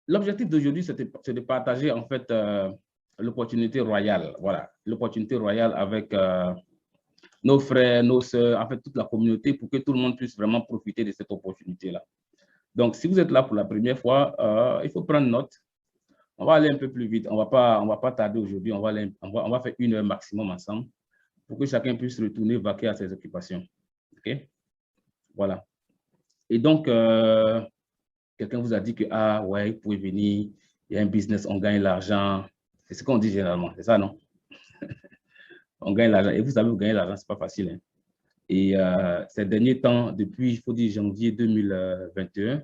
l'objectif d'aujourd'hui, c'est de partager en fait l'opportunité royale. Voilà, l'opportunité royale avec nos frères, nos sœurs, en fait toute la communauté pour que tout le monde puisse vraiment profiter de cette opportunité-là. Donc, si vous êtes là pour la première fois, il faut prendre note. On va aller un peu plus vite. On va pas tarder aujourd'hui. On va faire 1 heure maximum ensemble pour que chacun puisse retourner vaquer à ses occupations. OK? Voilà. Et donc, quelqu'un vous a dit que, ah ouais, vous pouvez venir, il y a un business, on gagne l'argent. C'est ce qu'on dit généralement, c'est ça, non? On gagne l'argent. Et vous savez, vous gagnez l'argent, ce n'est pas facile. Hein? Et ces derniers temps, depuis, il faut dire, janvier 2021,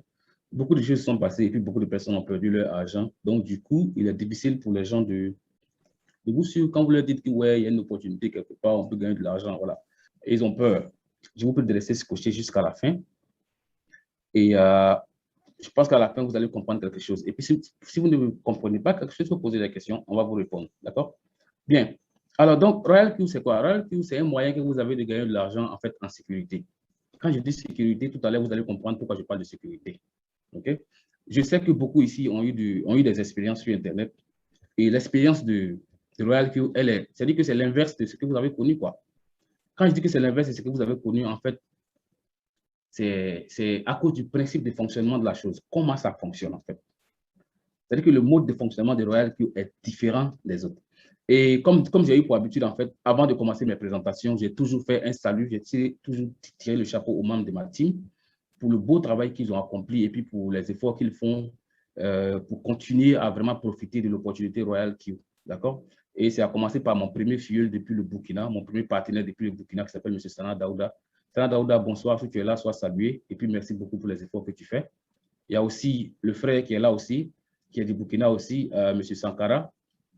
beaucoup de choses sont passées et puis beaucoup de personnes ont perdu leur argent. Donc, du coup, il est difficile pour les gens de vous suivre quand vous leur dites que, ouais, il y a une opportunité quelque part, on peut gagner de l'argent, voilà. Et ils ont peur. Je vous peux laisser se cocher jusqu'à la fin. Et je pense qu'à la fin, vous allez comprendre quelque chose. Et puis, si vous ne comprenez pas quelque chose, vous posez des questions, on va vous répondre. D'accord? Bien. Alors, donc, Royal Q, c'est quoi? Royal Q, c'est un moyen que vous avez de gagner de l'argent, en fait, en sécurité. Quand je dis sécurité, tout à l'heure, vous allez comprendre pourquoi je parle de sécurité. OK? Je sais que beaucoup ici ont eu des expériences sur Internet. Et l'expérience de Royal Q, c'est-à-dire que c'est l'inverse de ce que vous avez connu, quoi. Quand je dis que c'est l'inverse de ce que vous avez connu, en fait, c'est à cause du principe de fonctionnement de la chose. Comment ça fonctionne, en fait? C'est-à-dire que le mode de fonctionnement de Royal Q est différent des autres. Et comme j'ai eu pour habitude, en fait, avant de commencer mes présentations, j'ai toujours fait un salut, j'ai toujours tiré le chapeau aux membres de ma team pour le beau travail qu'ils ont accompli et puis pour les efforts qu'ils font pour continuer à vraiment profiter de l'opportunité Royal Q. D'accord? Et c'est à commencer par mon premier filleul depuis le Burkina, mon premier partenaire depuis le Burkina qui s'appelle M. Sana Daouda. Sana Daouda, bonsoir, si tu es là, sois salué. Et puis merci beaucoup pour les efforts que tu fais. Il y a aussi le frère qui est là aussi, qui est du Burkina aussi, M. Sankara.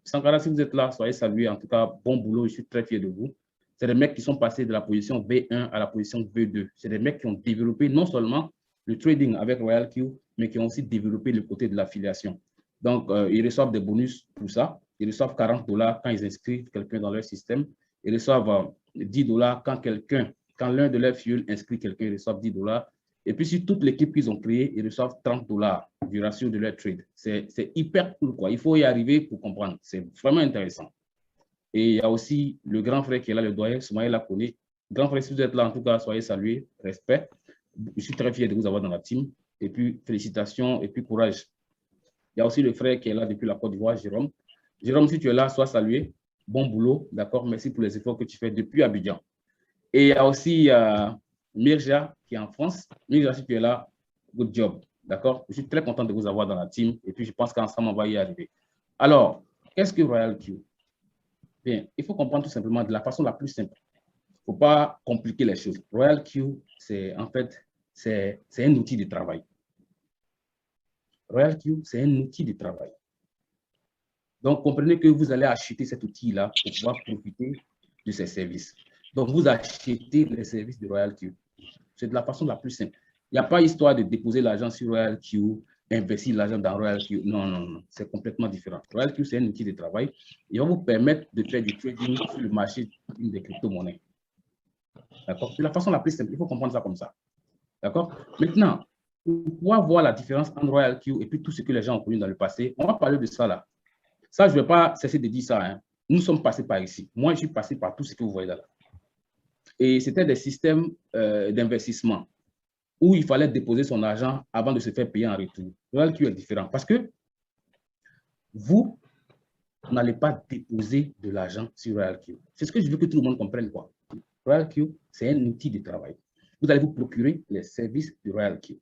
Sankara, si vous êtes là, soyez salué. En tout cas, bon boulot, je suis très fier de vous. C'est des mecs qui sont passés de la position V1 à la position V2. C'est des mecs qui ont développé non seulement le trading avec Royal Q, mais qui ont aussi développé le côté de l'affiliation. Donc, ils reçoivent des bonus pour ça. Ils reçoivent $40 quand ils inscrivent quelqu'un dans leur système. Ils reçoivent $10 quand l'un de leurs filles inscrit quelqu'un, ils reçoivent $10. Et puis, sur toute l'équipe qu'ils ont créée, ils reçoivent $30 du ratio de leur trade. C'est hyper cool, quoi. Il faut y arriver pour comprendre. C'est vraiment intéressant. Et il y a aussi le grand frère qui est là, le doyen, Soumaïla Lakoné. Grand frère, si vous êtes là, en tout cas, soyez salués. Respect. Je suis très fier de vous avoir dans la team. Et puis, félicitations et puis courage. Il y a aussi le frère qui est là depuis la Côte d'Ivoire, Jérôme. Jérôme, si tu es là, sois salué. Bon boulot, d'accord? Merci pour les efforts que tu fais depuis Abidjan. Et il y a aussi Mirja qui est en France. Mirja, si tu es là, good job, d'accord? Je suis très content de vous avoir dans la team et puis je pense qu'ensemble, on va y arriver. Alors, qu'est-ce que Royal Q? Bien, il faut comprendre tout simplement de la façon la plus simple. Il ne faut pas compliquer les choses. Royal Q, c'est en fait, c'est un outil de travail. Royal Q, c'est un outil de travail. Donc, comprenez que vous allez acheter cet outil-là pour pouvoir profiter de ces services. Donc, vous achetez les services de Royal Q. C'est de la façon la plus simple. Il n'y a pas histoire de déposer l'argent sur Royal Q, investir l'argent dans Royal Q. Non, non, non. C'est complètement différent. Royal Q, c'est un outil de travail. Il va vous permettre de faire du trading sur le marché des crypto-monnaies. D'accord? C'est la façon la plus simple. Il faut comprendre ça comme ça. D'accord? Maintenant, pour pouvoir voir la différence entre Royal Q et puis tout ce que les gens ont connu dans le passé, on va parler de ça là. Ça, je ne vais pas cesser de dire ça. Hein. Nous sommes passés par ici. Moi, je suis passé par tout ce que vous voyez là. Et c'était des systèmes d'investissement où il fallait déposer son argent avant de se faire payer en retour. Royal Q est différent parce que vous n'allez pas déposer de l'argent sur Royal Q. C'est ce que je veux que tout le monde comprenne. Quoi. Royal Q, c'est un outil de travail. Vous allez vous procurer les services de Royal Q.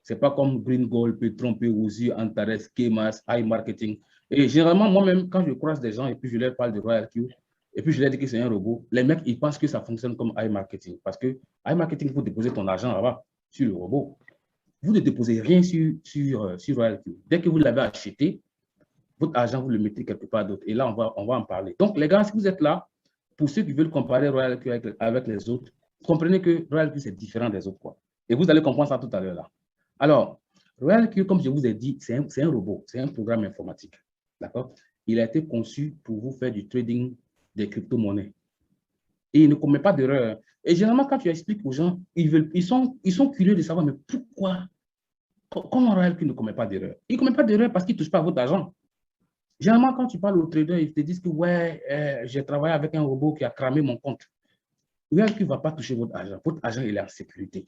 Ce n'est pas comme Green Gold, Petron, Perusi, Antares, Kemas, iMarketing. Et généralement, moi-même, quand je croise des gens et puis je leur parle de Royal Q, et puis je leur dis que c'est un robot, les mecs, ils pensent que ça fonctionne comme iMarketing. Parce que iMarketing, il faut déposer ton argent là-bas, sur le robot. Vous ne déposez rien sur Royal Q. Dès que vous l'avez acheté, votre argent, vous le mettez quelque part d'autre. Et là, on va en parler. Donc, les gars, si vous êtes là, pour ceux qui veulent comparer Royal Q avec les autres, comprenez que Royal Q, c'est différent des autres. Quoi. Et vous allez comprendre ça tout à l'heure là. Alors, Royal Q, comme je vous ai dit, c'est un robot, c'est un programme informatique. D'accord? Il a été conçu pour vous faire du trading des crypto-monnaies. Et il ne commet pas d'erreur. Et généralement, quand tu expliques aux gens, ils sont curieux de savoir, mais pourquoi Comment RoyalQ ne commet pas d'erreur? Il ne commet pas d'erreur parce qu'il ne touche pas à votre argent. Généralement, quand tu parles aux traders, ils te disent que ouais, j'ai travaillé avec un robot qui a cramé mon compte. RoyalQ ne va pas toucher votre argent. Votre argent, il est en sécurité.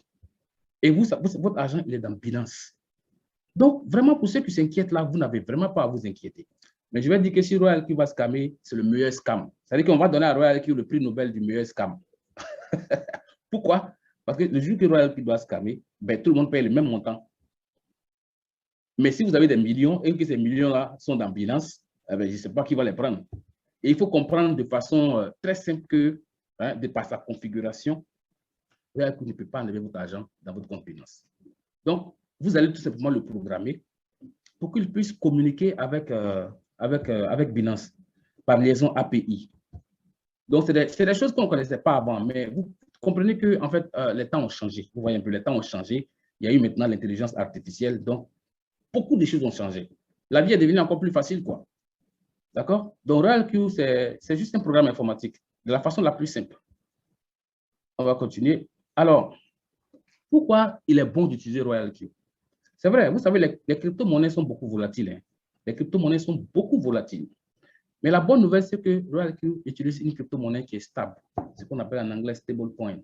Et votre argent, il est dans Binance. Donc, vraiment, pour ceux qui s'inquiètent là, vous n'avez vraiment pas à vous inquiéter. Mais je vais dire que si RoyalQ va scammer, c'est le meilleur scam. C'est-à-dire qu'on va donner à RoyalQ le prix Nobel du meilleur scam. Pourquoi? Parce que le jour que RoyalQ doit scammer, ben, tout le monde paye le même montant. Mais si vous avez des millions et que ces millions-là sont dans Binance, eh bien, je ne sais pas qui va les prendre. Et il faut comprendre de façon très simple que, de par sa configuration, RoyalQ ne peut pas enlever votre argent dans votre compte Binance. Donc, vous allez tout simplement le programmer pour qu'il puisse communiquer avec Binance par liaison API. Donc, c'est des choses qu'on ne connaissait pas avant, mais vous comprenez que en fait, les temps ont changé. Vous voyez un peu, les temps ont changé. Il y a eu maintenant l'intelligence artificielle. Donc, beaucoup de choses ont changé. La vie est devenue encore plus facile, quoi. D'accord? Donc, RoyalQ, c'est juste un programme informatique de la façon la plus simple. On va continuer. Alors, pourquoi il est bon d'utiliser RoyalQ? C'est vrai, vous savez, les crypto-monnaies sont beaucoup volatiles. Hein. Les crypto-monnaies sont beaucoup volatiles. Mais la bonne nouvelle, c'est que RoyalQ utilise une crypto-monnaie qui est stable, ce qu'on appelle en anglais stablecoin.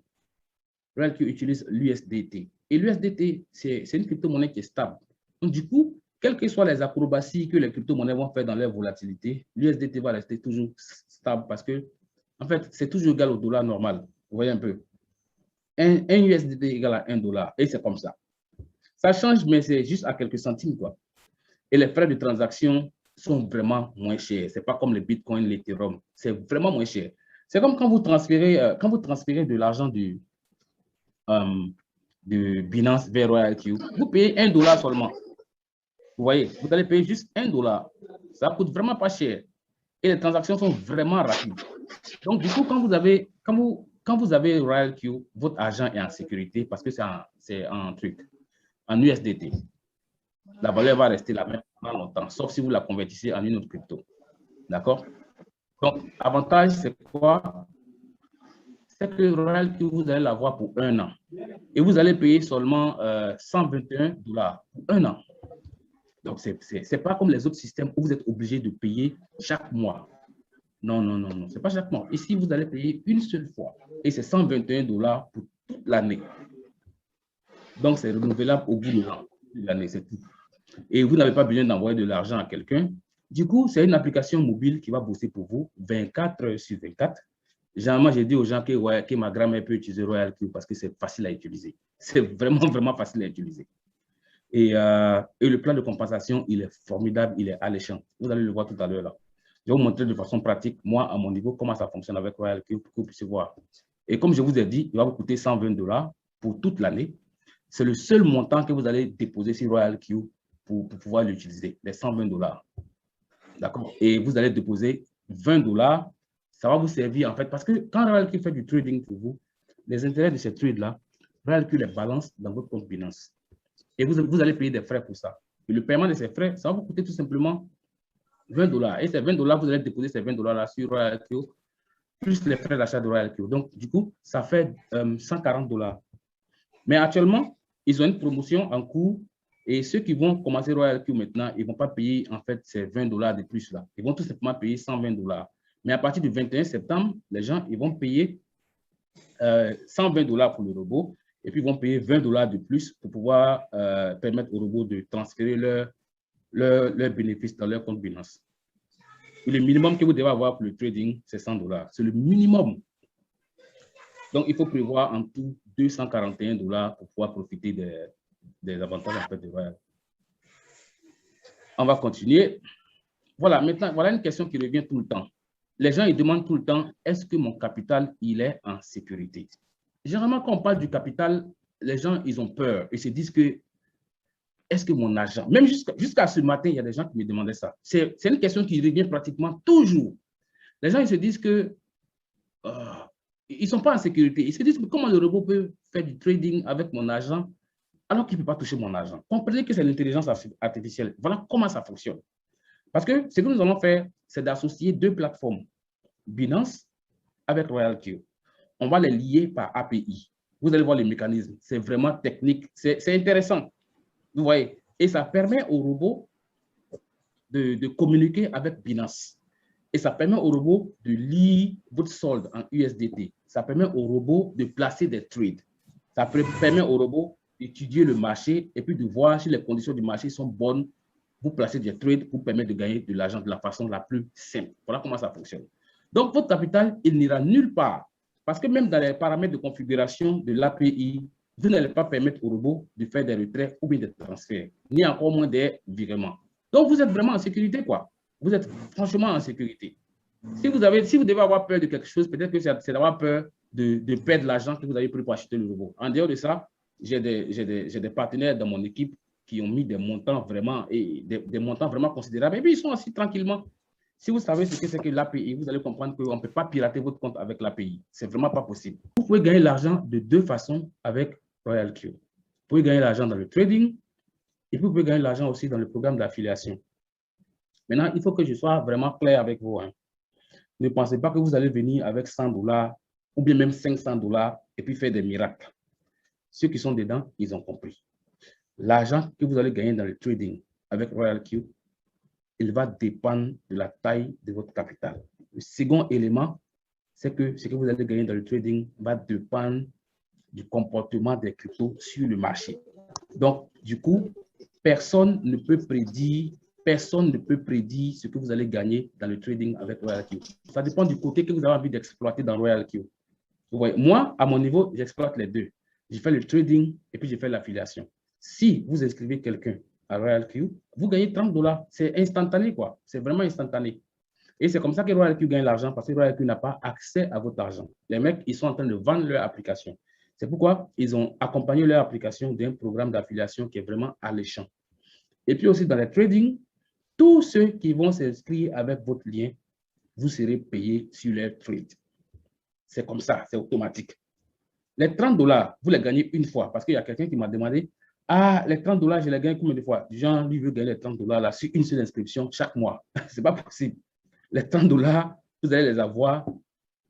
RoyalQ utilise l'USDT. Et l'USDT, c'est une crypto-monnaie qui est stable. Donc, du coup, quelles que soient les acrobaties que les crypto-monnaies vont faire dans leur volatilité, l'USDT va rester toujours stable parce que, en fait, c'est toujours égal au dollar normal. Vous voyez un peu. Un USDT égale à $1. Et c'est comme ça. Ça change, mais c'est juste à quelques centimes, quoi. Et les frais de transaction sont vraiment moins chers. Ce n'est pas comme les bitcoins, l'Ethereum. C'est vraiment moins cher. C'est comme quand vous transférez de l'argent de Binance vers RoyalQ, vous payez $1 seulement. Vous voyez, vous allez payer juste $1. Ça ne coûte vraiment pas cher. Et les transactions sont vraiment rapides. Donc, du coup, quand vous avez RoyalQ, votre argent est en sécurité parce que c'est un truc, en USDT. La valeur va rester la même pendant longtemps, sauf si vous la convertissez en une autre crypto. D'accord? Donc, l'avantage, c'est quoi? C'est que RoyalQ, vous allez l'avoir pour 1 an. Et vous allez payer seulement $121 pour 1 an. Donc, ce n'est pas comme les autres systèmes où vous êtes obligé de payer chaque mois. Non, non, non, non, ce n'est pas chaque mois. Ici, vous allez payer une seule fois. Et c'est $121 pour toute l'année. Donc, c'est renouvelable au bout de l'année, c'est tout. Et vous n'avez pas besoin d'envoyer de l'argent à quelqu'un. Du coup, c'est une application mobile qui va bosser pour vous 24 heures sur 24. Généralement, j'ai dit aux gens que ma grand-mère peut utiliser RoyalQ parce que c'est facile à utiliser. C'est vraiment, vraiment facile à utiliser. Et le plan de compensation, il est formidable, il est alléchant. Vous allez le voir tout à l'heure là. Je vais vous montrer de façon pratique, moi, à mon niveau, comment ça fonctionne avec RoyalQ pour que vous puissiez voir. Et comme je vous ai dit, il va vous coûter $120 pour toute l'année. C'est le seul montant que vous allez déposer sur RoyalQ pour pouvoir l'utiliser, les $120. D'accord? Et vous allez déposer $20. Ça va vous servir en fait, parce que quand RoyalQ fait du trading pour vous, les intérêts de ces trades-là, RoyalQ les balance dans votre compte Binance. Et vous allez payer des frais pour ça. Et le paiement de ces frais, ça va vous coûter tout simplement $20. Et ces $20, vous allez déposer ces $20 sur RoyalQ, plus les frais d'achat de RoyalQ. Donc, du coup, ça fait $140. Mais actuellement, ils ont une promotion en cours et ceux qui vont commencer RoyalQ maintenant, ils ne vont pas payer en fait ces $20 de plus là. Ils vont tout simplement payer $120. Mais à partir du 21 septembre, les gens ils vont payer $120 pour le robot et puis ils vont payer $20 de plus pour pouvoir permettre au robot de transférer leurs bénéfices dans leur compte Binance. Et le minimum que vous devez avoir pour le trading, c'est $100. C'est le minimum. Donc, il faut prévoir en tout $241 pour pouvoir profiter des avantages en fait, de RoyalQ. On va continuer. Voilà, maintenant, voilà une question qui revient tout le temps. Les gens, ils demandent tout le temps, est-ce que mon capital, il est en sécurité? Généralement, quand on parle du capital, les gens, ils ont peur. Ils se disent que, est-ce que mon argent, même jusqu'à ce matin, il y a des gens qui me demandaient ça. C'est une question qui revient pratiquement toujours. Les gens, ils se disent que, ils ne sont pas en sécurité. Ils se disent, comment le robot peut faire du trading avec mon argent alors qu'il ne peut pas toucher mon argent? Comprenez que c'est l'intelligence artificielle. Voilà comment ça fonctionne. Parce que ce que nous allons faire, c'est d'associer deux plateformes, Binance avec RoyalQ. On va les lier par API. Vous allez voir les mécanismes. C'est vraiment technique. C'est intéressant. Vous voyez? Et ça permet au robot de communiquer avec Binance. Et ça permet au robot de lire votre solde en USDT. Ça permet au robot de placer des trades. Ça permet au robot d'étudier le marché et puis de voir si les conditions du marché sont bonnes. Vous placez des trades pour permettre de gagner de l'argent de la façon la plus simple. Voilà comment ça fonctionne. Donc, votre capital, il n'ira nulle part. Parce que même dans les paramètres de configuration de l'API, vous n'allez pas permettre au robot de faire des retraits ou bien des transferts, ni encore moins des virements. Donc, vous êtes vraiment en sécurité, quoi. Vous êtes franchement en sécurité. Si vous devez avoir peur de quelque chose, peut-être que c'est d'avoir peur de perdre l'argent que vous avez pris pour acheter le robot. En dehors de ça, j'ai des partenaires dans mon équipe qui ont mis des montants vraiment, des montants vraiment considérables. Et puis, ils sont assis tranquillement. Si vous savez ce que c'est que l'API, vous allez comprendre qu'on ne peut pas pirater votre compte avec l'API. Ce n'est vraiment pas possible. Vous pouvez gagner l'argent de deux façons avec RoyalQ. Vous pouvez gagner l'argent dans le trading et puis vous pouvez gagner l'argent aussi dans le programme d'affiliation. Maintenant, il faut que je sois vraiment clair avec vous. Hein. Ne pensez pas que vous allez venir avec 100 $ ou bien même 500 $ et puis faire des miracles. Ceux qui sont dedans, ils ont compris. L'argent que vous allez gagner dans le trading avec RoyalQ, il va dépendre de la taille de votre capital. Le second élément, c'est que ce que vous allez gagner dans le trading va dépendre du comportement des cryptos sur le marché. Donc, du coup, personne ne peut prédire ce que vous allez gagner dans le trading avec RoyalQ. Ça dépend du côté que vous avez envie d'exploiter dans RoyalQ. Vous voyez, moi, à mon niveau, j'exploite les deux. Je fais le trading et puis je fais l'affiliation. Si vous inscrivez quelqu'un à RoyalQ, vous gagnez 30 $. C'est instantané, quoi. C'est vraiment instantané. Et c'est comme ça que RoyalQ gagne l'argent parce que RoyalQ n'a pas accès à votre argent. Les mecs, ils sont en train de vendre leur application. C'est pourquoi ils ont accompagné leur application d'un programme d'affiliation qui est vraiment alléchant. Et puis aussi dans le trading, tous ceux qui vont s'inscrire avec votre lien, vous serez payés sur leur trade. C'est comme ça, c'est automatique. Les 30 $, vous les gagnez une fois parce qu'il y a quelqu'un qui m'a demandé, ah, les 30 $, je les gagne combien de fois? Jean, lui, veut gagner les 30 $ là sur une seule inscription chaque mois. Ce n'est pas possible. Les 30 $, vous allez les avoir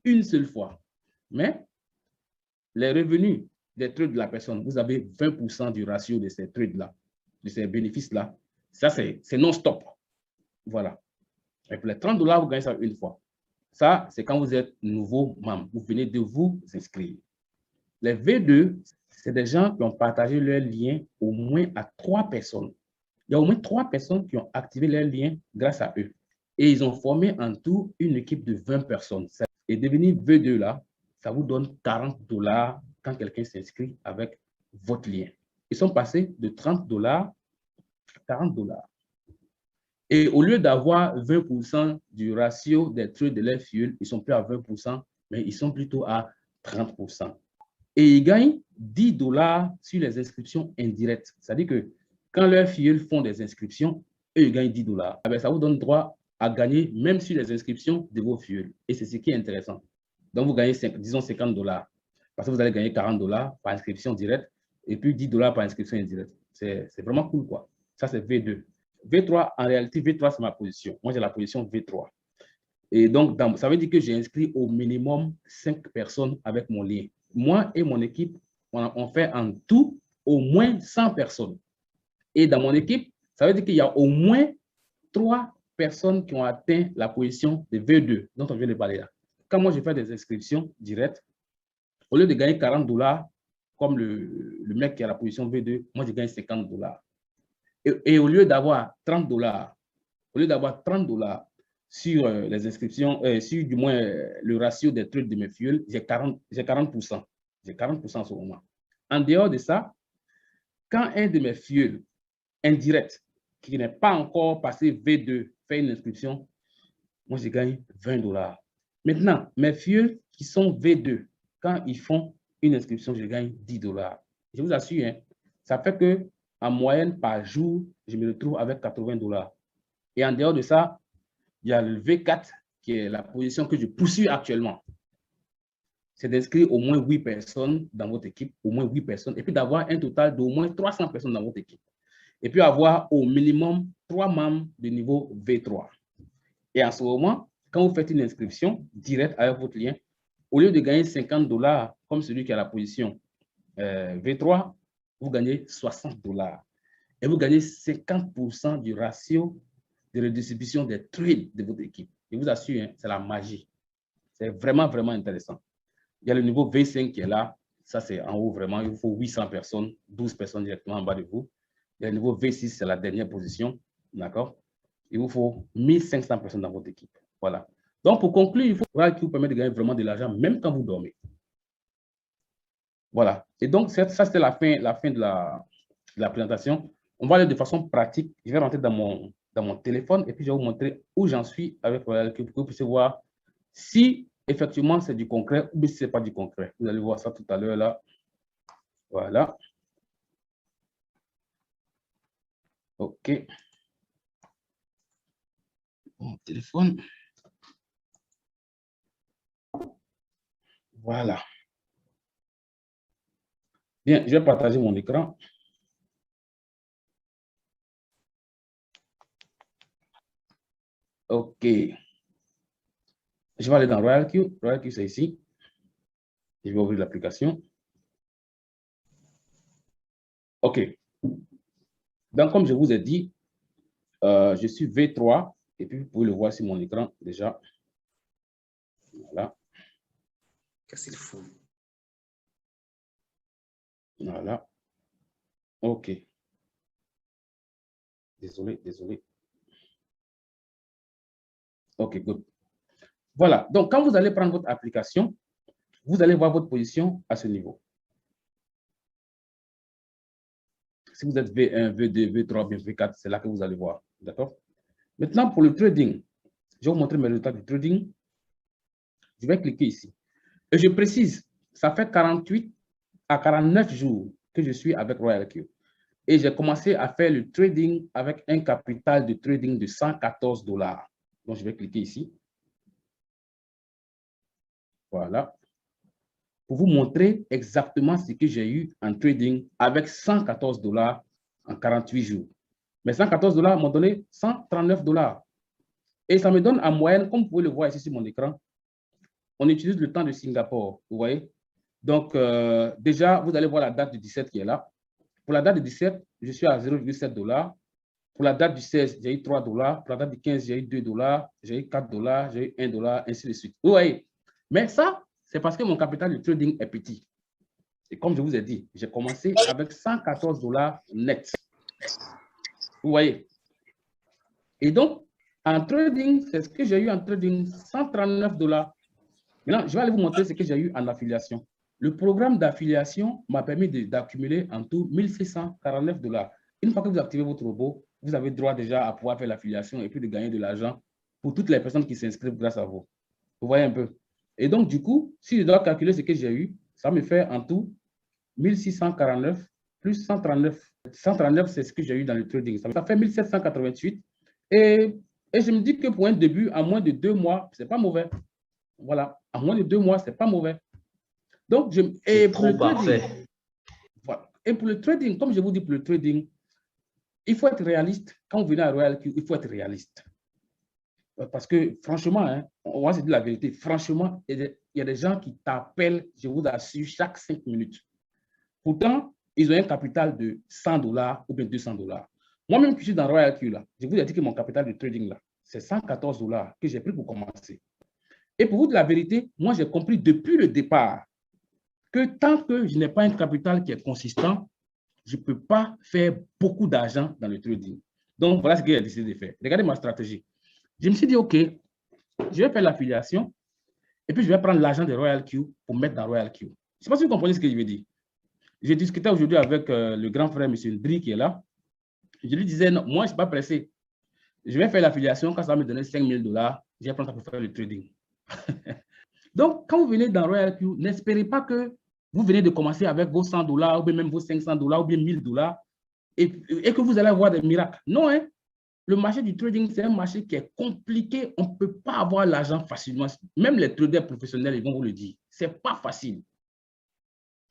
une seule fois. Mais les revenus des trades de la personne, vous avez 20% du ratio de ces trades-là, de ces bénéfices-là. Ça, c'est non-stop. Voilà. Et pour les 30 $, vous gagnez ça une fois. Ça, c'est quand vous êtes nouveau membre. Vous venez de vous inscrire. Les V2, c'est des gens qui ont partagé leur lien au moins à 3 personnes. Il y a au moins 3 personnes qui ont activé leur lien grâce à eux. Et ils ont formé en tout une équipe de 20 personnes. Et devenir V2 là, ça vous donne 40 $ quand quelqu'un s'inscrit avec votre lien. Ils sont passés de 30 $ à 40 $. Et au lieu d'avoir 20% du ratio des trades de leur fuel, ils sont plus à 20%, mais ils sont plutôt à 30%. Et ils gagnent 10 $ sur les inscriptions indirectes. C'est-à-dire que quand leurs fuel font des inscriptions, eux, ils gagnent 10 $. Ah ben, ça vous donne droit à gagner même sur les inscriptions de vos fuels. Et c'est ce qui est intéressant. Donc, vous gagnez, disons, 50 $. Parce que vous allez gagner 40 $ par inscription directe et puis 10 $ par inscription indirecte. C'est vraiment cool, quoi. Ça, c'est V2. V3, en réalité, V3, c'est ma position. Moi, j'ai la position V3. Et donc, ça veut dire que j'ai inscrit au minimum 5 personnes avec mon lien. Moi et mon équipe, on fait en tout au moins 100 personnes. Et dans mon équipe, ça veut dire qu'il y a au moins 3 personnes qui ont atteint la position de V2, dont on vient de parler là. Quand moi, je fais des inscriptions directes, au lieu de gagner 40 $ comme le mec qui a la position V2, moi, je gagne 50 $. Et au lieu d'avoir 30 $, sur les inscriptions, sur du moins le ratio des trades de mes fuels, j'ai 40%. J'ai 40% en ce moment. En dehors de ça, quand un de mes fuels indirects, qui n'est pas encore passé V2, fait une inscription, moi, je gagne 20 $. Maintenant, mes fuels qui sont V2, quand ils font une inscription, je gagne 10 $. Je vous assure, hein, ça fait que en moyenne, par jour, je me retrouve avec 80 $. Et en dehors de ça, il y a le V4, qui est la position que je poursuis actuellement. C'est d'inscrire au moins 8 personnes dans votre équipe, au moins 8 personnes, et puis d'avoir un total d'au moins 300 personnes dans votre équipe. Et puis avoir au minimum 3 membres de niveau V3. Et en ce moment, quand vous faites une inscription directe avec votre lien, au lieu de gagner 50 $ comme celui qui a la position V3, vous gagnez 60 $. et vous gagnez 50% du ratio de redistribution des trades de votre équipe. Je vous assure, hein, c'est la magie. C'est vraiment, vraiment intéressant. Il y a le niveau V5 qui est là. Ça, c'est en haut, vraiment. Il vous faut 800 personnes, 12 personnes directement en bas de vous. Il y a le niveau V6, c'est la dernière position. D'accord? Il vous faut 1500 personnes dans votre équipe. Voilà. Donc, pour conclure, il faut voir qui vous permet de gagner vraiment de l'argent, même quand vous dormez. Voilà. Et donc, ça, c'était la fin de la présentation. On va aller de façon pratique. Je vais rentrer dans mon téléphone et puis je vais vous montrer où j'en suis avec Royal Cube pour que vous puissiez voir si effectivement c'est du concret ou si ce n'est pas du concret. Vous allez voir ça tout à l'heure là. Voilà. OK. Mon téléphone. Voilà. Bien, je vais partager mon écran. OK. Je vais aller dans Royal Cube. Royal Cube, c'est ici. Je vais ouvrir l'application. OK. Donc, comme je vous ai dit, je suis V3. Et puis, vous pouvez le voir sur mon écran déjà. Voilà. Qu'est-ce qu'il faut? Voilà. OK. Désolé. OK, good. Voilà. Donc, quand vous allez prendre votre application, vous allez voir votre position à ce niveau. Si vous êtes V1, V2, V3, V4, c'est là que vous allez voir. D'accord? Maintenant, pour le trading, je vais vous montrer mes résultats du trading. Je vais cliquer ici. Et je précise, ça fait 48 à 49 jours que je suis avec Royal Cube. Et j'ai commencé à faire le trading avec un capital de trading de 114 $. Donc, je vais cliquer ici. Voilà. Pour vous montrer exactement ce que j'ai eu en trading avec 114 $ en 48 jours. Mais 114 $ m'ont donné 139 $. Et ça me donne en moyenne, comme vous pouvez le voir ici sur mon écran, on utilise le temps de Singapour, vous voyez. Donc, déjà, vous allez voir la date du 17 qui est là. Pour la date du 17, je suis à 0,7 $. Pour la date du 16, j'ai eu 3 $. Pour la date du 15, j'ai eu 2 $, j'ai eu 4 $, j'ai eu 1 $, ainsi de suite. Vous voyez. Mais ça, c'est parce que mon capital de trading est petit. Et comme je vous ai dit, j'ai commencé avec 114 $ net. Vous voyez. Et donc, en trading, c'est ce que j'ai eu en trading, 139 $. Maintenant, je vais aller vous montrer ce que j'ai eu en affiliation. Le programme d'affiliation m'a permis d'accumuler en tout 1649 $. Une fois que vous activez votre robot, vous avez droit déjà à pouvoir faire l'affiliation et puis de gagner de l'argent pour toutes les personnes qui s'inscrivent grâce à vous. Vous voyez un peu. Et donc, du coup, si je dois calculer ce que j'ai eu, ça me fait en tout 1649 plus 139. 139, c'est ce que j'ai eu dans le trading. Ça fait 1788. Et je me dis que pour un début, en moins de 2 mois, ce n'est pas mauvais. Voilà. En moins de 2 mois, ce n'est pas mauvais. Donc, et pour le trading, voilà. Et pour le trading, comme je vous dis, pour le trading, il faut être réaliste. Quand vous venez à Royal Cube, il faut être réaliste. Parce que franchement, hein, on va se dire la vérité, franchement, il y a des gens qui t'appellent, je vous assure, chaque 5 minutes. Pourtant, ils ont un capital de 100 $ ou bien 200 $. Moi-même, qui suis dans Royal Cube, là, je vous ai dit que mon capital de trading, là, c'est 114 $ que j'ai pris pour commencer. Et pour vous dire la vérité, moi, j'ai compris depuis le départ que tant que je n'ai pas un capital qui est consistant, je ne peux pas faire beaucoup d'argent dans le trading. Donc, voilà ce que j'ai décidé de faire. Regardez ma stratégie. Je me suis dit, OK, je vais faire l'affiliation et puis je vais prendre l'argent de Royal Cube pour mettre dans Royal Cube. Je ne sais pas si vous comprenez ce que je veux dire. J'ai discuté aujourd'hui avec le grand frère, M. Ndri, qui est là. Je lui disais, non, moi, je ne suis pas pressé. Je vais faire l'affiliation. Quand ça va me donner 5 000 $, je vais prendre ça pour faire le trading. Donc, quand vous venez dans Royal Cube, n'espérez pas que vous venez de commencer avec vos 100 $ ou bien même vos 500 $ ou bien 1000 $ et que vous allez avoir des miracles. Non, hein? Le marché du trading, c'est un marché qui est compliqué. On ne peut pas avoir l'argent facilement. Même les traders professionnels, ils vont vous le dire. Ce n'est pas facile.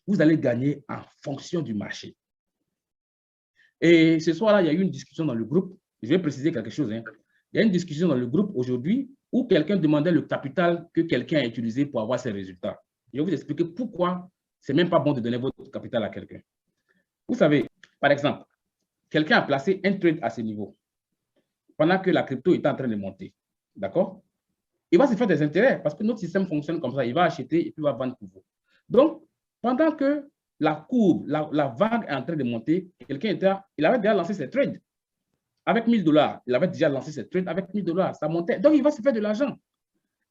Vous allez gagner en fonction du marché. Et ce soir-là, il y a eu une discussion dans le groupe. Je vais préciser quelque chose. Hein. Il y a une discussion dans le groupe aujourd'hui où quelqu'un demandait le capital que quelqu'un a utilisé pour avoir ses résultats. Je vais vous expliquer pourquoi ce n'est même pas bon de donner votre capital à quelqu'un. Vous savez, par exemple, quelqu'un a placé un trade à ce niveau, pendant que la crypto est en train de monter. D'accord? Il va se faire des intérêts parce que notre système fonctionne comme ça. Il va acheter et puis il va vendre pour vous. Donc, pendant que la courbe, la vague est en train de monter, il avait déjà lancé ses trades avec 1000 $. Il avait déjà lancé ses trades avec 1000 $. Ça montait. Donc, il va se faire de l'argent.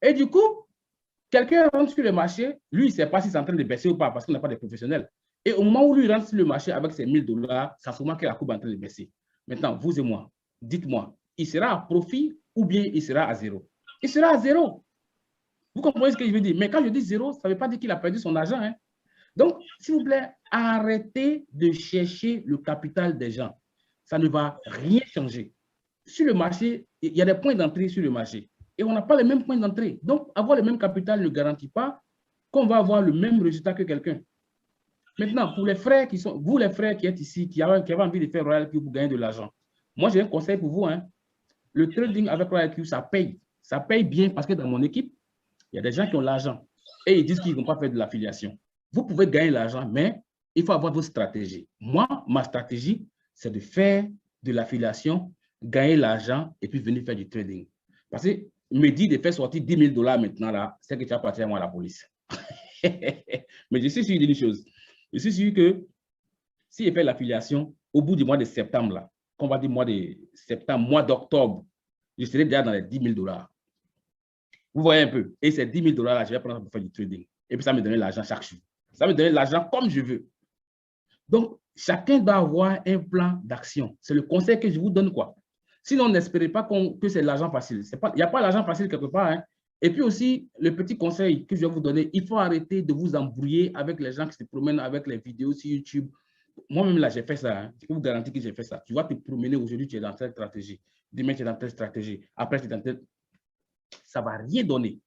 Et du coup, quelqu'un rentre sur le marché, lui, il ne sait pas si c'est en train de baisser ou pas parce qu'il n'a pas de professionnels. Et au moment où lui rentre sur le marché avec ses 1000 $, ça se voit que la courbe est en train de baisser. Maintenant, vous et moi, dites-moi, il sera à profit ou bien il sera à zéro? Il sera à zéro. Vous comprenez ce que je veux dire? Mais quand je dis zéro, ça ne veut pas dire qu'il a perdu son argent. Hein? Donc, s'il vous plaît, arrêtez de chercher le capital des gens. Ça ne va rien changer. Sur le marché, il y a des points d'entrée sur le marché. Et on n'a pas les mêmes points d'entrée. Donc, avoir le même capital ne garantit pas qu'on va avoir le même résultat que quelqu'un. Maintenant, pour les frères qui sont, vous les frères qui êtes ici, qui avez envie de faire Royal Q pour gagner de l'argent, moi j'ai un conseil pour vous. Hein. Le trading avec Royal Q, ça paye. Ça paye bien parce que dans mon équipe, il y a des gens qui ont l'argent et ils disent qu'ils ne vont pas faire de l'affiliation. Vous pouvez gagner l'argent, mais il faut avoir votre stratégie. Moi, ma stratégie, c'est de faire de l'affiliation, gagner l'argent et puis venir faire du trading. Parce que me dire de faire sortir 10 000 $ maintenant, là, c'est que tu as parti à moi à la police. Mais je suis sûr d'une chose. Je suis sûr que si je fais l'affiliation, au bout du mois de septembre, là, qu'on va dire mois de septembre, mois d'octobre, je serai déjà dans les 10 000 $. Vous voyez un peu. Et ces 10 000 $, là, je vais prendre pour faire du trading. Et puis, ça me donne l'argent chaque jour. Ça me donne l'argent comme je veux. Donc, chacun doit avoir un plan d'action. C'est le conseil que je vous donne, quoi. Sinon, n'espérez pas que c'est l'argent facile. Il n'y a pas l'argent facile quelque part. Hein. Et puis aussi, le petit conseil que je vais vous donner, il faut arrêter de vous embrouiller avec les gens qui se promènent avec les vidéos sur YouTube. Moi-même, là, j'ai fait ça. Hein. Je peux vous garantir que j'ai fait ça. Tu vas te promener aujourd'hui, tu es dans telle stratégie. Demain, tu es dans telle stratégie. Après, tu es dans telle... Ça ne va rien donner.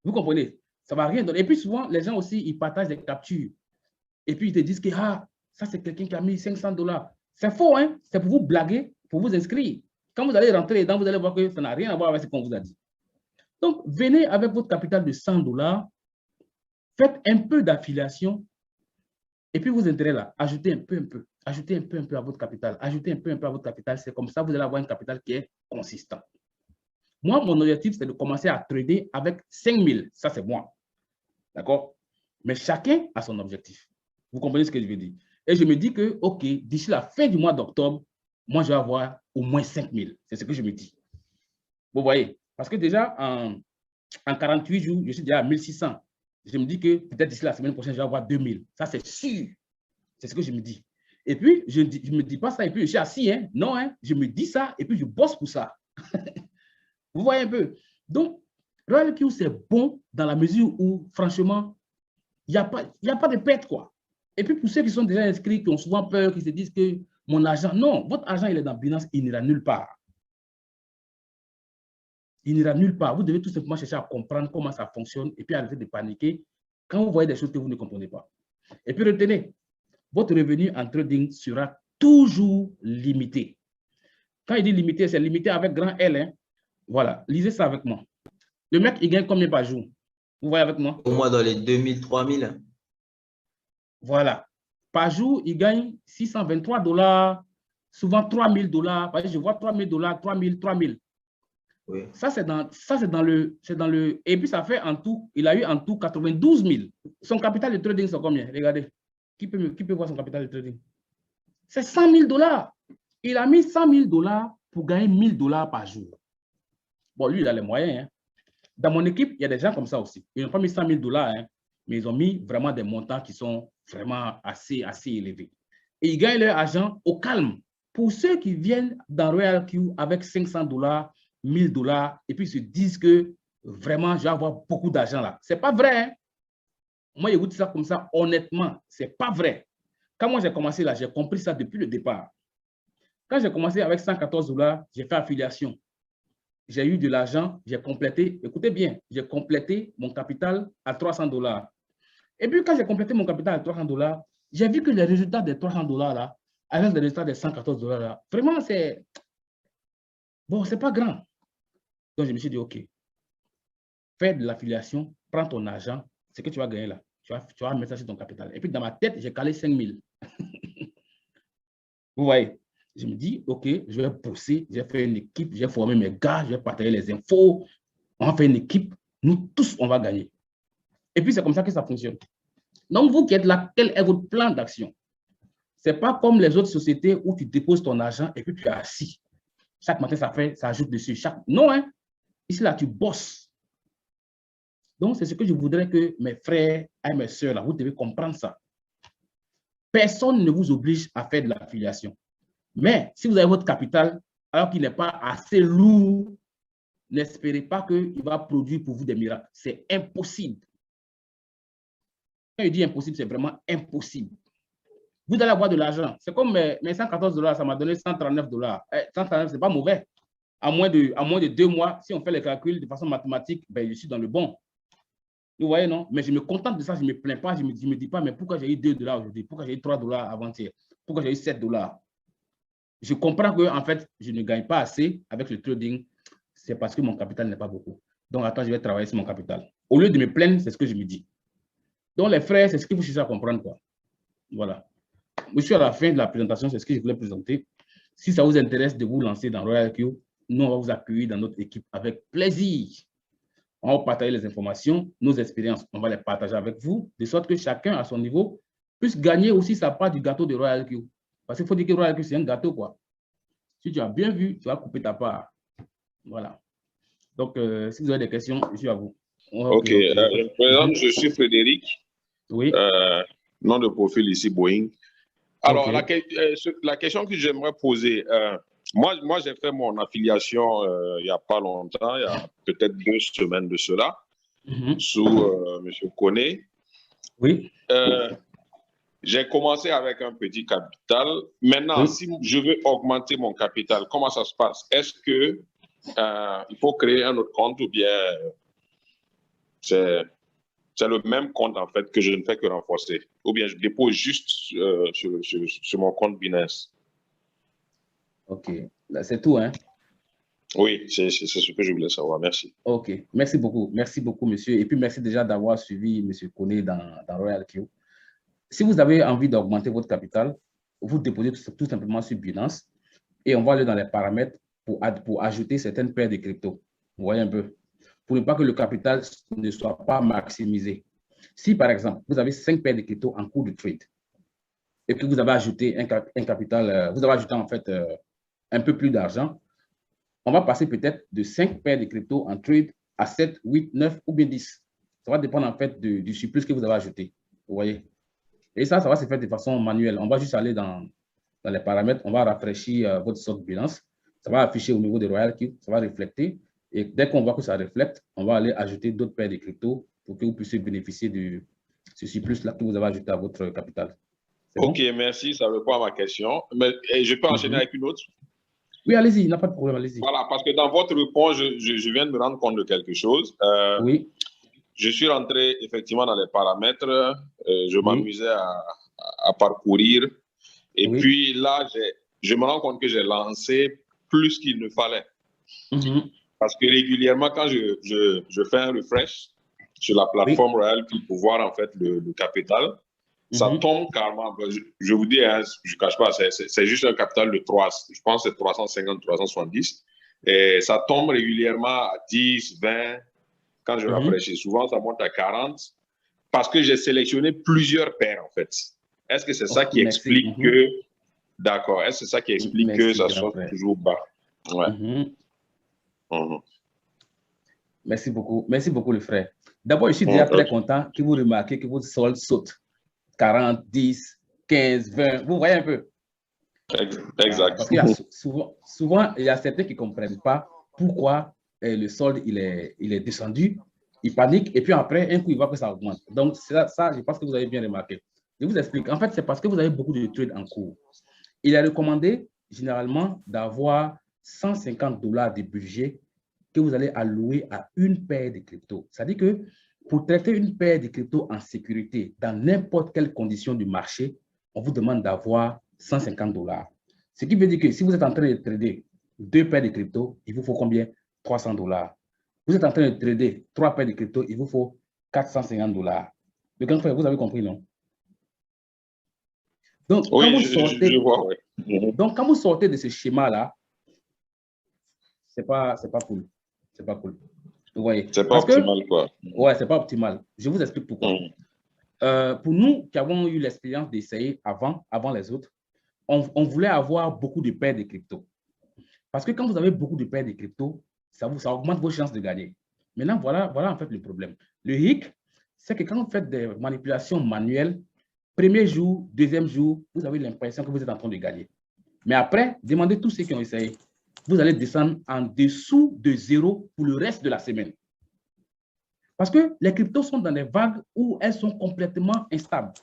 Vous comprenez? Ça ne va rien donner. Et puis souvent, les gens aussi, ils partagent des captures. Et puis, ils te disent que ah, ça, c'est quelqu'un qui a mis 500 $. C'est faux, hein? C'est pour vous blaguer, pour vous inscrire. Quand vous allez rentrer dedans, vous allez voir que ça n'a rien à voir avec ce qu'on vous a dit. Donc, venez avec votre capital de 100 $, faites un peu d'affiliation, et puis vos intérêts là, ajoutez un peu. Ajoutez un peu à votre capital. Ajoutez un peu à votre capital. C'est comme ça, vous allez avoir un capital qui est consistant. Moi, mon objectif, c'est de commencer à trader avec 5 000. Ça, c'est moi. D'accord? Mais chacun a son objectif. Vous comprenez ce que je veux dire? Et je me dis que, OK, d'ici la fin du mois d'octobre, moi, je vais avoir au moins 5 000. C'est ce que je me dis. Vous voyez? Parce que déjà, en 48 jours, je suis déjà à 1600. Je me dis que peut-être d'ici la semaine prochaine, je vais avoir 2000. Ça, c'est sûr. C'est ce que je me dis. Et puis, je ne me dis pas ça et puis je suis assis. Hein? Non, hein? Je me dis ça et puis je bosse pour ça. Vous voyez un peu? Donc, Royal Q, c'est bon dans la mesure où, franchement, il n'y a pas de perte, quoi. Et puis, pour ceux qui sont déjà inscrits, qui ont souvent peur, qui se disent que mon argent, non, votre argent, il est dans Binance, il n'ira nulle part. Il n'ira nulle part. Vous devez tout simplement chercher à comprendre comment ça fonctionne et puis arrêter de paniquer quand vous voyez des choses que vous ne comprenez pas. Et puis, retenez, votre revenu en trading sera toujours limité. Quand il dit limité, c'est limité avec grand L. Hein. Voilà, lisez ça avec moi. Le mec, il gagne combien par jour? Vous voyez avec moi? Au moins dans les 2000, 3000. Voilà. Par jour, il gagne 623 $, souvent 3000 $. Je vois 3000 $, 3000, 3000. Oui. Ça, c'est dans le... Et puis, ça fait en tout, il a eu en tout 92 000. Son capital de trading, c'est combien? Regardez. Qui peut voir son capital de trading? C'est 100 000 $. Il a mis 100 000 $ pour gagner 1000 $ par jour. Bon, lui, il a les moyens. Hein. Dans mon équipe, il y a des gens comme ça aussi. Ils n'ont pas mis 100 000 $, hein, mais ils ont mis vraiment des montants qui sont vraiment assez élevés. Et ils gagnent leur argent au calme. Pour ceux qui viennent dans Royal Q avec 500 $, 1000 $, et puis se disent que vraiment, je vais avoir beaucoup d'argent là. Ce n'est pas vrai. Hein? Moi, je vous dis ça comme ça, honnêtement, ce n'est pas vrai. Quand moi j'ai commencé là, j'ai compris ça depuis le départ. Quand j'ai commencé avec 114 $, j'ai fait affiliation. J'ai eu de l'argent, j'ai complété, écoutez bien, j'ai complété mon capital à 300 $. Et puis, quand j'ai complété mon capital à 300 $, j'ai vu que les résultats des 300 $ là, avec les résultats des 114 $ là, vraiment, c'est... Bon, c'est pas grand. Donc, je me suis dit, OK, fais de l'affiliation, prends ton argent, ce que tu vas gagner là, tu vas mettre ça sur ton capital. Et puis, dans ma tête, j'ai calé 5 000. Vous voyez, je me dis, OK, je vais pousser, j'ai fait une équipe, j'ai formé mes gars, je vais partager les infos, on va faire une équipe, nous tous, on va gagner. Et puis, c'est comme ça que ça fonctionne. Donc, vous qui êtes là, quel est votre plan d'action? Ce n'est pas comme les autres sociétés où tu déposes ton argent et puis tu es assis. Chaque matin, ça ajoute dessus. Non, hein? Ici, là, tu bosses. Donc, c'est ce que je voudrais que mes frères et mes sœurs, là, vous devez comprendre ça. Personne ne vous oblige à faire de l'affiliation. Mais si vous avez votre capital, alors qu'il n'est pas assez lourd, n'espérez pas qu'il va produire pour vous des miracles. C'est impossible. Quand je dis impossible, c'est vraiment impossible. Vous allez avoir de l'argent. C'est comme mes $114, ça m'a donné $139. 139, ce n'est pas mauvais. À moins de 2 mois, si on fait les calculs de façon mathématique, ben, je suis dans le bon. Vous voyez, non? Mais je me contente de ça, je ne me plains pas, je ne me dis pas, mais pourquoi j'ai eu $2 aujourd'hui? Pourquoi j'ai eu $3 avant-hier? Pourquoi j'ai eu $7? Je comprends que, en fait, je ne gagne pas assez avec le trading. C'est parce que mon capital n'est pas beaucoup. Donc, attends, je vais travailler sur mon capital. Au lieu de me plaindre, c'est ce que je me dis. Donc, les frères, c'est ce qu'il faut chercher à comprendre, quoi. Voilà. Je suis à la fin de la présentation, c'est ce que je voulais présenter. Si ça vous intéresse de vous lancer dans RoyalQ, nous, on va vous accueillir dans notre équipe avec plaisir. On va partager les informations, nos expériences, on va les partager avec vous, de sorte que chacun, à son niveau, puisse gagner aussi sa part du gâteau de RoyalQ. Parce qu'il faut dire que RoyalQ, c'est un gâteau, quoi. Si tu as bien vu, tu vas couper ta part. Voilà. Donc, si vous avez des questions, je suis à vous. OK. Je me présente, je suis Frédéric. Oui. Nom de profil ici, Boeing. Alors, la question que j'aimerais poser, moi j'ai fait mon affiliation il n'y a pas longtemps, il y a peut-être 2 semaines de cela, sous M. Koné. Oui. J'ai commencé avec un petit capital. Maintenant, si je veux augmenter mon capital, comment ça se passe? Est-ce que il faut créer un autre compte ou bien c'est le même compte, en fait, que je ne fais que renforcer? Ou bien je dépose juste sur mon compte Binance? OK. C'est tout, hein? Oui, c'est ce que je voulais savoir. Merci. OK. Merci beaucoup. Merci beaucoup, monsieur. Et puis, merci déjà d'avoir suivi M. Koné dans RoyalQ. Si vous avez envie d'augmenter votre capital, vous déposez tout simplement sur Binance et on va aller dans les paramètres pour ajouter certaines paires de crypto. Vous voyez un peu? Pour ne pas que le capital ne soit pas maximisé. Si, par exemple, vous avez 5 paires de crypto en cours de trade et que vous avez ajouté un capital, vous avez ajouté en fait un peu plus d'argent, on va passer peut-être de 5 paires de crypto en trade à 7, 8, 9 ou bien 10. Ça va dépendre en fait du surplus que vous avez ajouté. Vous voyez? Et ça va se faire de façon manuelle. On va juste aller dans les paramètres, on va rafraîchir votre stock Binance. Ça va afficher au niveau de RoyalQ, ça va refléter. Et dès qu'on voit que ça reflète, on va aller ajouter d'autres paires de crypto pour que vous puissiez bénéficier de ce surplus-là que vous avez ajouté à votre capital. OK, bon? Merci. Ça répond à ma question. Mais je peux enchaîner avec une autre? Oui, allez-y, il n'y a pas de problème, allez-y. Voilà, parce que dans votre réponse, je viens de me rendre compte de quelque chose. Oui. Je suis rentré effectivement dans les paramètres. Je m'amusais à parcourir. Et puis là, je me rends compte que j'ai lancé plus qu'il ne fallait. Parce que régulièrement, quand je fais un refresh sur la plateforme RoyalQ pour voir en fait le capital, ça tombe carrément. Je vous dis, hein, je ne cache pas, c'est juste un capital de 3, je pense que c'est 350, 370. Et ça tombe régulièrement à 10, 20. Quand je rafraîchis, souvent ça monte à 40 parce que j'ai sélectionné plusieurs paires en fait. Est-ce que c'est ça qui explique que... D'accord. Est-ce que c'est ça qui explique que ça soit toujours bas? Ouais. Merci beaucoup. Merci beaucoup, le frère. D'abord, je suis déjà très content que vous remarquez que votre solde saute. 40, 10, 15, 20. Vous voyez un peu? Exact. Parce qu'il y a souvent, il y a certains qui ne comprennent pas pourquoi le solde il est descendu. Ils paniquent et puis après, un coup, ils voient que ça augmente. Donc, ça, je pense que vous avez bien remarqué. Je vous explique. En fait, c'est parce que vous avez beaucoup de trades en cours. Il est recommandé généralement d'avoir $150 de budget que vous allez allouer à une paire de crypto. C'est-à-dire que pour traiter une paire de crypto en sécurité dans n'importe quelle condition du marché, on vous demande d'avoir $150. Ce qui veut dire que si vous êtes en train de trader 2 paires de crypto, il vous faut combien? $300. Vous êtes en train de trader 3 paires de crypto, il vous faut $450. Le grand frère, vous avez compris, non? Donc, Oui, quand vous je sortez, vois, oui. donc, quand vous sortez de ce schéma-là, c'est pas cool. C'est pas cool. Vous voyez? C'est pas Parce que, optimal, quoi. ouais, c'est pas optimal. Je vous explique pourquoi. Pour nous qui avons eu l'expérience d'essayer avant les autres, on voulait avoir beaucoup de paires de crypto. Parce que quand vous avez beaucoup de paires de crypto, ça augmente vos chances de gagner. Maintenant, voilà en fait le problème. Le hic, c'est que quand vous faites des manipulations manuelles, premier jour, deuxième jour, vous avez l'impression que vous êtes en train de gagner. Mais après, demandez tous ceux qui ont essayé. Vous allez descendre en dessous de 0 pour le reste de la semaine. Parce que les cryptos sont dans des vagues où elles sont complètement instables.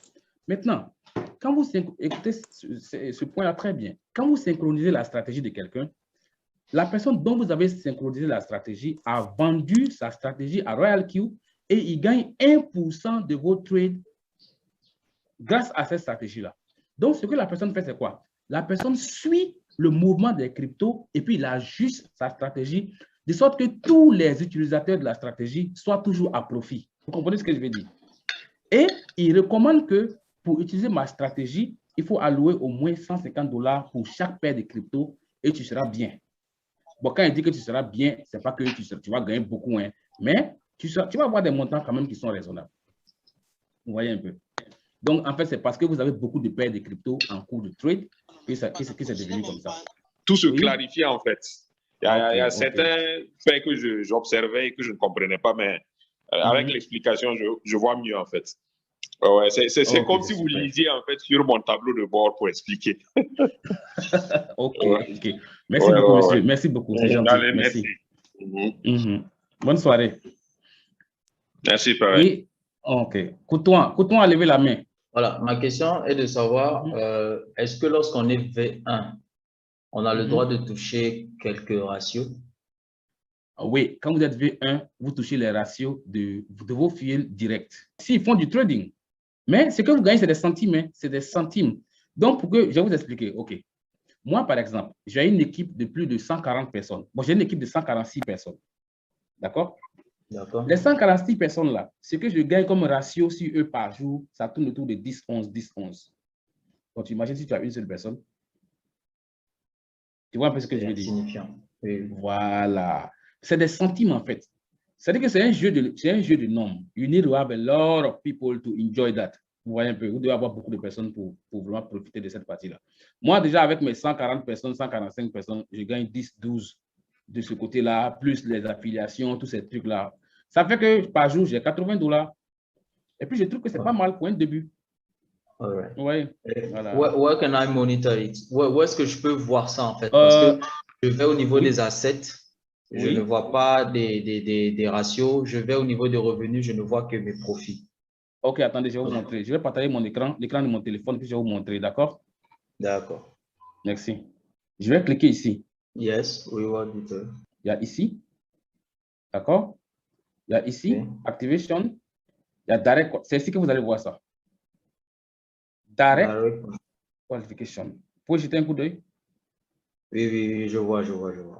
Maintenant, quand vous écoutez ce point-là très bien, quand vous synchronisez la stratégie de quelqu'un, la personne dont vous avez synchronisé la stratégie a vendu sa stratégie à RoyalQ et il gagne 1% de vos trades grâce à cette stratégie-là. Donc, ce que la personne fait, c'est quoi? La personne suit le mouvement des cryptos et puis il ajuste sa stratégie de sorte que tous les utilisateurs de la stratégie soient toujours à profit. Vous comprenez ce que je veux dire? Et il recommande que pour utiliser ma stratégie, il faut allouer au moins $150 pour chaque paire de cryptos et tu seras bien. Bon, quand il dit que tu seras bien, ce n'est pas que tu vas gagner beaucoup, hein, mais tu vas avoir des montants quand même qui sont raisonnables. Vous voyez un peu. Donc, en fait, c'est parce que vous avez beaucoup de paires de cryptos en cours de trade que c'est devenu comme ça. Tout se clarifie, en fait. Il y a certains faits que j'observais et que je ne comprenais pas, mais avec l'explication, je vois mieux, en fait. Ouais, c'est comme si vous lisiez, en fait, sur mon tableau de bord pour expliquer. Ok. Merci beaucoup, monsieur. Merci beaucoup. C'est gentil. Allez, merci. Bonne soirée. Merci, pareil. Et, ok. Couton a levé la main. Voilà, ma question est de savoir, est-ce que lorsqu'on est V1, on a le droit de toucher quelques ratios? Oui, quand vous êtes V1, vous touchez les ratios de vos fils directs. S'ils font du trading, mais ce que vous gagnez, c'est des centimes. Hein, c'est des centimes. Donc, je vais vous expliquer. OK. Moi, par exemple, j'ai une équipe de plus de 140 personnes. Bon, j'ai une équipe de 146 personnes. D'accord? D'accord. Les 146 personnes-là, ce que je gagne comme ratio sur eux par jour, ça tourne autour de 10, 11, 10, 11. Donc, tu imagines si tu as une seule personne. Tu vois un peu ce que je veux dire? Oui. Voilà. C'est des centimes, en fait. C'est-à-dire que c'est un jeu de nombres. You need to have a lot of people to enjoy that. Vous voyez un peu, vous devez avoir beaucoup de personnes pour vraiment profiter de cette partie-là. Moi, déjà, avec mes 140 personnes, 145 personnes, je gagne 10, 12 de ce côté-là, plus les affiliations, tous ces trucs-là. Ça fait que par jour, j'ai $80. Et puis, je trouve que c'est pas mal pour un début. Right. Oui. Voilà. Where can I monitor it? Où est-ce que je peux voir ça, en fait? Parce que je vais au niveau des assets, je ne vois pas des ratios. Je vais au niveau des revenus, je ne vois que mes profits. OK, attendez, je vais vous montrer. Je vais partager mon écran, l'écran de mon téléphone, puis je vais vous montrer, d'accord? D'accord. Merci. Je vais cliquer ici. Yes, reward detail. Il y a ici, d'accord? Il y a ici, activation. Il y a direct, c'est ici que vous allez voir ça. Direct qualification. Vous pouvez jeter un coup d'œil? Oui, je vois.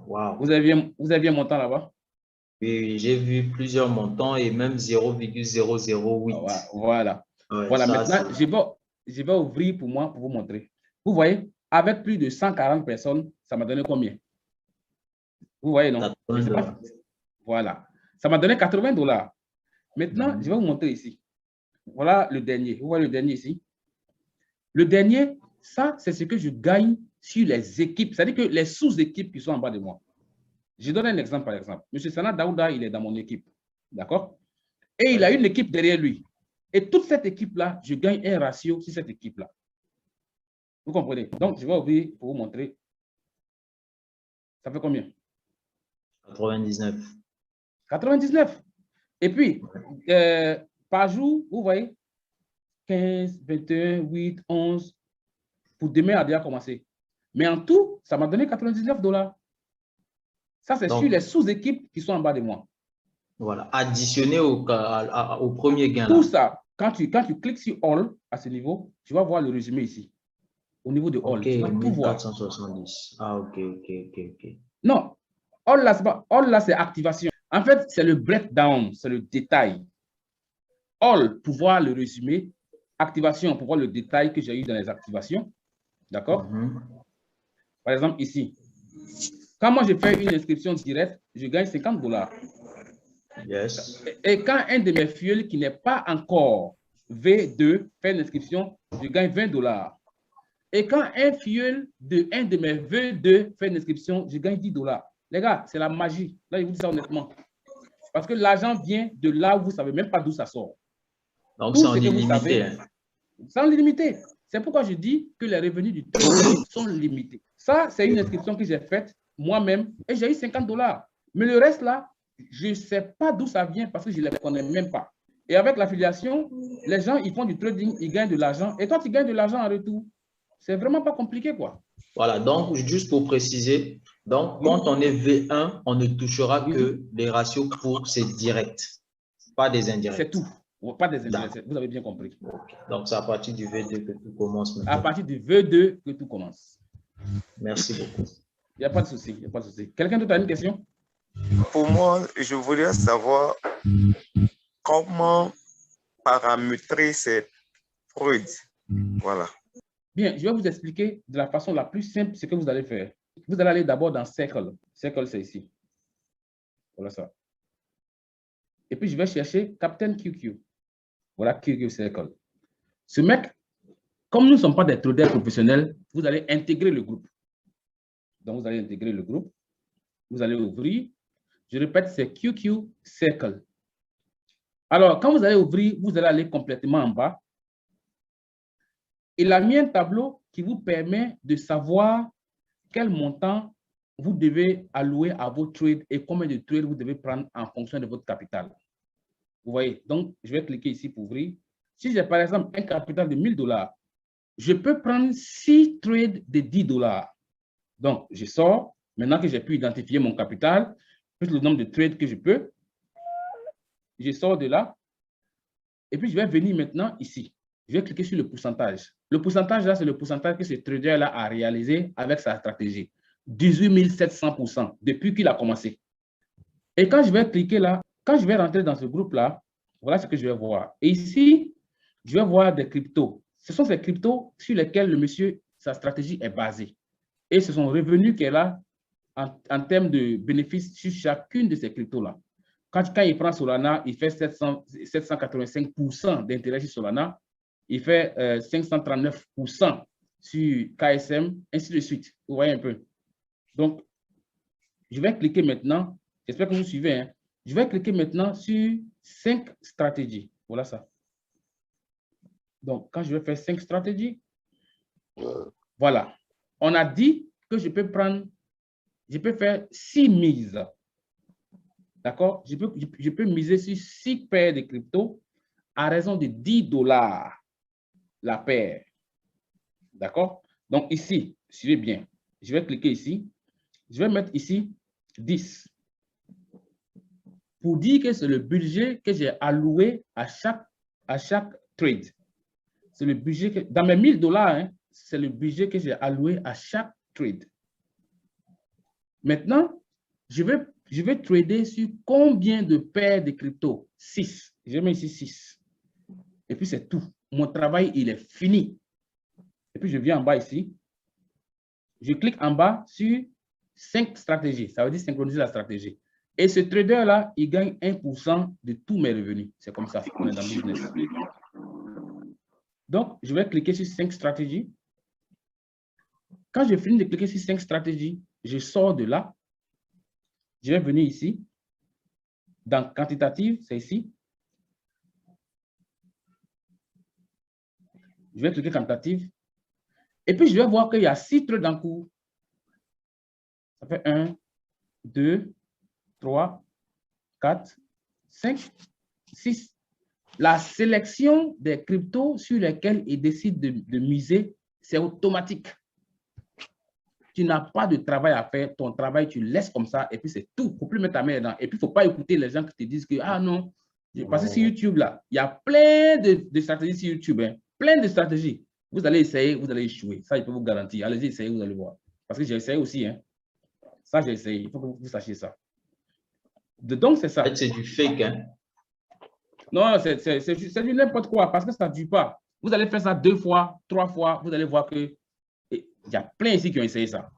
Wow. Vous avez un montant là-bas? Oui, j'ai vu plusieurs montants et même 0,008. Voilà. Voilà, maintenant, je vais ouvrir pour moi, pour vous montrer. Vous voyez, avec plus de 140 personnes, ça m'a donné combien? Vous voyez, non? Je sais pas. Voilà. Ça m'a donné $80. Maintenant, je vais vous montrer ici. Voilà le dernier. Vous voyez le dernier ici? Le dernier, ça, c'est ce que je gagne sur les équipes. C'est-à-dire que les sous-équipes qui sont en bas de moi. Je donne un exemple, par exemple. M. Sana Daouda, il est dans mon équipe. D'accord? Et il a une équipe derrière lui. Et toute cette équipe-là, je gagne un ratio sur cette équipe-là. Vous comprenez? Donc, je vais ouvrir pour vous montrer. Ça fait combien? 99. 99. Et puis, par jour, vous voyez, 15, 21, 8, 11. Pour demain, a déjà commencé. Mais en tout, ça m'a donné $99. Ça, c'est sur les sous-équipes qui sont en bas de moi. Voilà. Additionné au premier gain. Tout ça, quand tu cliques sur All à ce niveau, tu vas voir le résumé ici. Au niveau de All, tu vas tout voir. 1470. Ah, ok. Non, All là, c'est activation. En fait, c'est le breakdown, c'est le détail. All, pour voir le résumé. activation pour voir le détail que j'ai eu dans les activations. D'accord? Par exemple, ici. Quand moi, je fais une inscription directe, je gagne $50. Yes. Et quand un de mes fuels qui n'est pas encore V2 fait une inscription, je gagne $20. Et quand un fuel de un de mes V2 fait une inscription, je gagne $10. Les gars, c'est la magie. Là, je vous dis ça honnêtement. Parce que l'argent vient de là où vous ne savez même pas d'où ça sort. Donc, c'est en illimité. C'est en illimité. C'est pourquoi je dis que les revenus du trading sont limités. Ça, c'est une inscription que j'ai faite moi-même et j'ai eu $50. Mais le reste là, je ne sais pas d'où ça vient parce que je ne les connais même pas. Et avec l'affiliation, les gens, ils font du trading, ils gagnent de l'argent. Et toi, tu gagnes de l'argent en retour. C'est vraiment pas compliqué, quoi. Voilà, donc juste pour préciser, donc quand on est V1, on ne touchera que les ratios pour ces directs, pas des indirects. C'est tout, pas des indirects, vous avez bien compris. Okay. Donc c'est à partir du V2 que tout commence maintenant. À partir du V2 que tout commence. Merci beaucoup. Il n'y a pas de souci, il n'y a pas de souci. Quelqu'un d'autre a une question? Pour moi, je voudrais savoir comment paramétrer cette fraude. Voilà. Bien, je vais vous expliquer de la façon la plus simple ce que vous allez faire. Vous allez aller d'abord dans Circle. Circle, c'est ici. Voilà ça. Et puis, je vais chercher Captain QQ. Voilà QQ Circle. Ce mec, comme nous ne sommes pas des traders professionnels, vous allez intégrer le groupe. Donc, vous allez intégrer le groupe. Vous allez ouvrir. Je répète, c'est QQ Circle. Alors, quand vous allez ouvrir, vous allez aller complètement en bas. Il a mis un tableau qui vous permet de savoir quel montant vous devez allouer à vos trades et combien de trades vous devez prendre en fonction de votre capital. Vous voyez, donc je vais cliquer ici pour ouvrir. Si j'ai par exemple un capital de $1000, je peux prendre 6 trades de $10. Donc, je sors. Maintenant que j'ai pu identifier mon capital, plus le nombre de trades que je peux, je sors de là. Et puis, je vais venir maintenant ici. Je vais cliquer sur le pourcentage. Le pourcentage, là, c'est le pourcentage que ce trader-là a réalisé avec sa stratégie. 18 700% depuis qu'il a commencé. Et quand je vais cliquer là, quand je vais rentrer dans ce groupe-là, voilà ce que je vais voir. Et ici, je vais voir des cryptos. Ce sont ces cryptos sur lesquels le monsieur, sa stratégie est basée. Et ce sont revenus qu'elle a en termes de bénéfices sur chacune de ces cryptos-là. Quand il prend Solana, il fait 785% d'intérêt sur Solana. Il fait 539% sur KSM, ainsi de suite. Vous voyez un peu. Donc, je vais cliquer maintenant. J'espère que vous suivez. Hein. Je vais cliquer maintenant sur 5 stratégies. Voilà ça. Donc, quand je vais faire 5 stratégies, voilà. On a dit que je peux faire 6 mises. D'accord? Je peux miser sur 6 paires de cryptos à raison de $10 la paire. D'accord? Donc ici, suivez bien. Je vais cliquer ici. Je vais mettre ici 10. Pour dire que c'est le budget que j'ai alloué à chaque trade. C'est le budget que, dans mes $1000, hein, c'est le budget que j'ai alloué à chaque trade. Maintenant, je vais trader sur combien de paires de cryptos? 6. Je mets ici 6. Et puis c'est tout. Mon travail, il est fini. Et puis je viens en bas ici. Je clique en bas sur 5 stratégies. Ça veut dire synchroniser la stratégie. Et ce trader-là, il gagne 1% de tous mes revenus. C'est comme ça. On est dans le business. Donc, je vais cliquer sur 5 stratégies. Quand je finis de cliquer sur 5 stratégies, je sors de là. Je vais venir ici. Dans quantitative, c'est ici. Je vais cliquer quantitative. Et puis, je vais voir qu'il y a 6 trades en cours. Ça fait 1, 2, 3, 4, 5, 6. La sélection des cryptos sur lesquels ils décident de miser, c'est automatique. Tu n'as pas de travail à faire. Ton travail, tu le laisses comme ça et puis c'est tout. Il ne faut plus mettre ta main dedans. Et puis, il ne faut pas écouter les gens qui te disent que, ah non, parce que sur YouTube, là, il y a plein de stratégies sur YouTube. Hein. Plein de stratégies. Vous allez essayer, vous allez échouer. Ça, je peux vous garantir. Allez-y, essayez, vous allez voir. Parce que j'ai essayé aussi. Hein. Ça, j'ai essayé. Il faut que vous sachiez ça. Donc, c'est ça. En fait, c'est du fake. Hein? Non, c'est du n'importe quoi parce que ça ne dure pas. Vous allez faire ça 2 fois, 3 fois, vous allez voir que il y a plein ici qui ont essayé ça.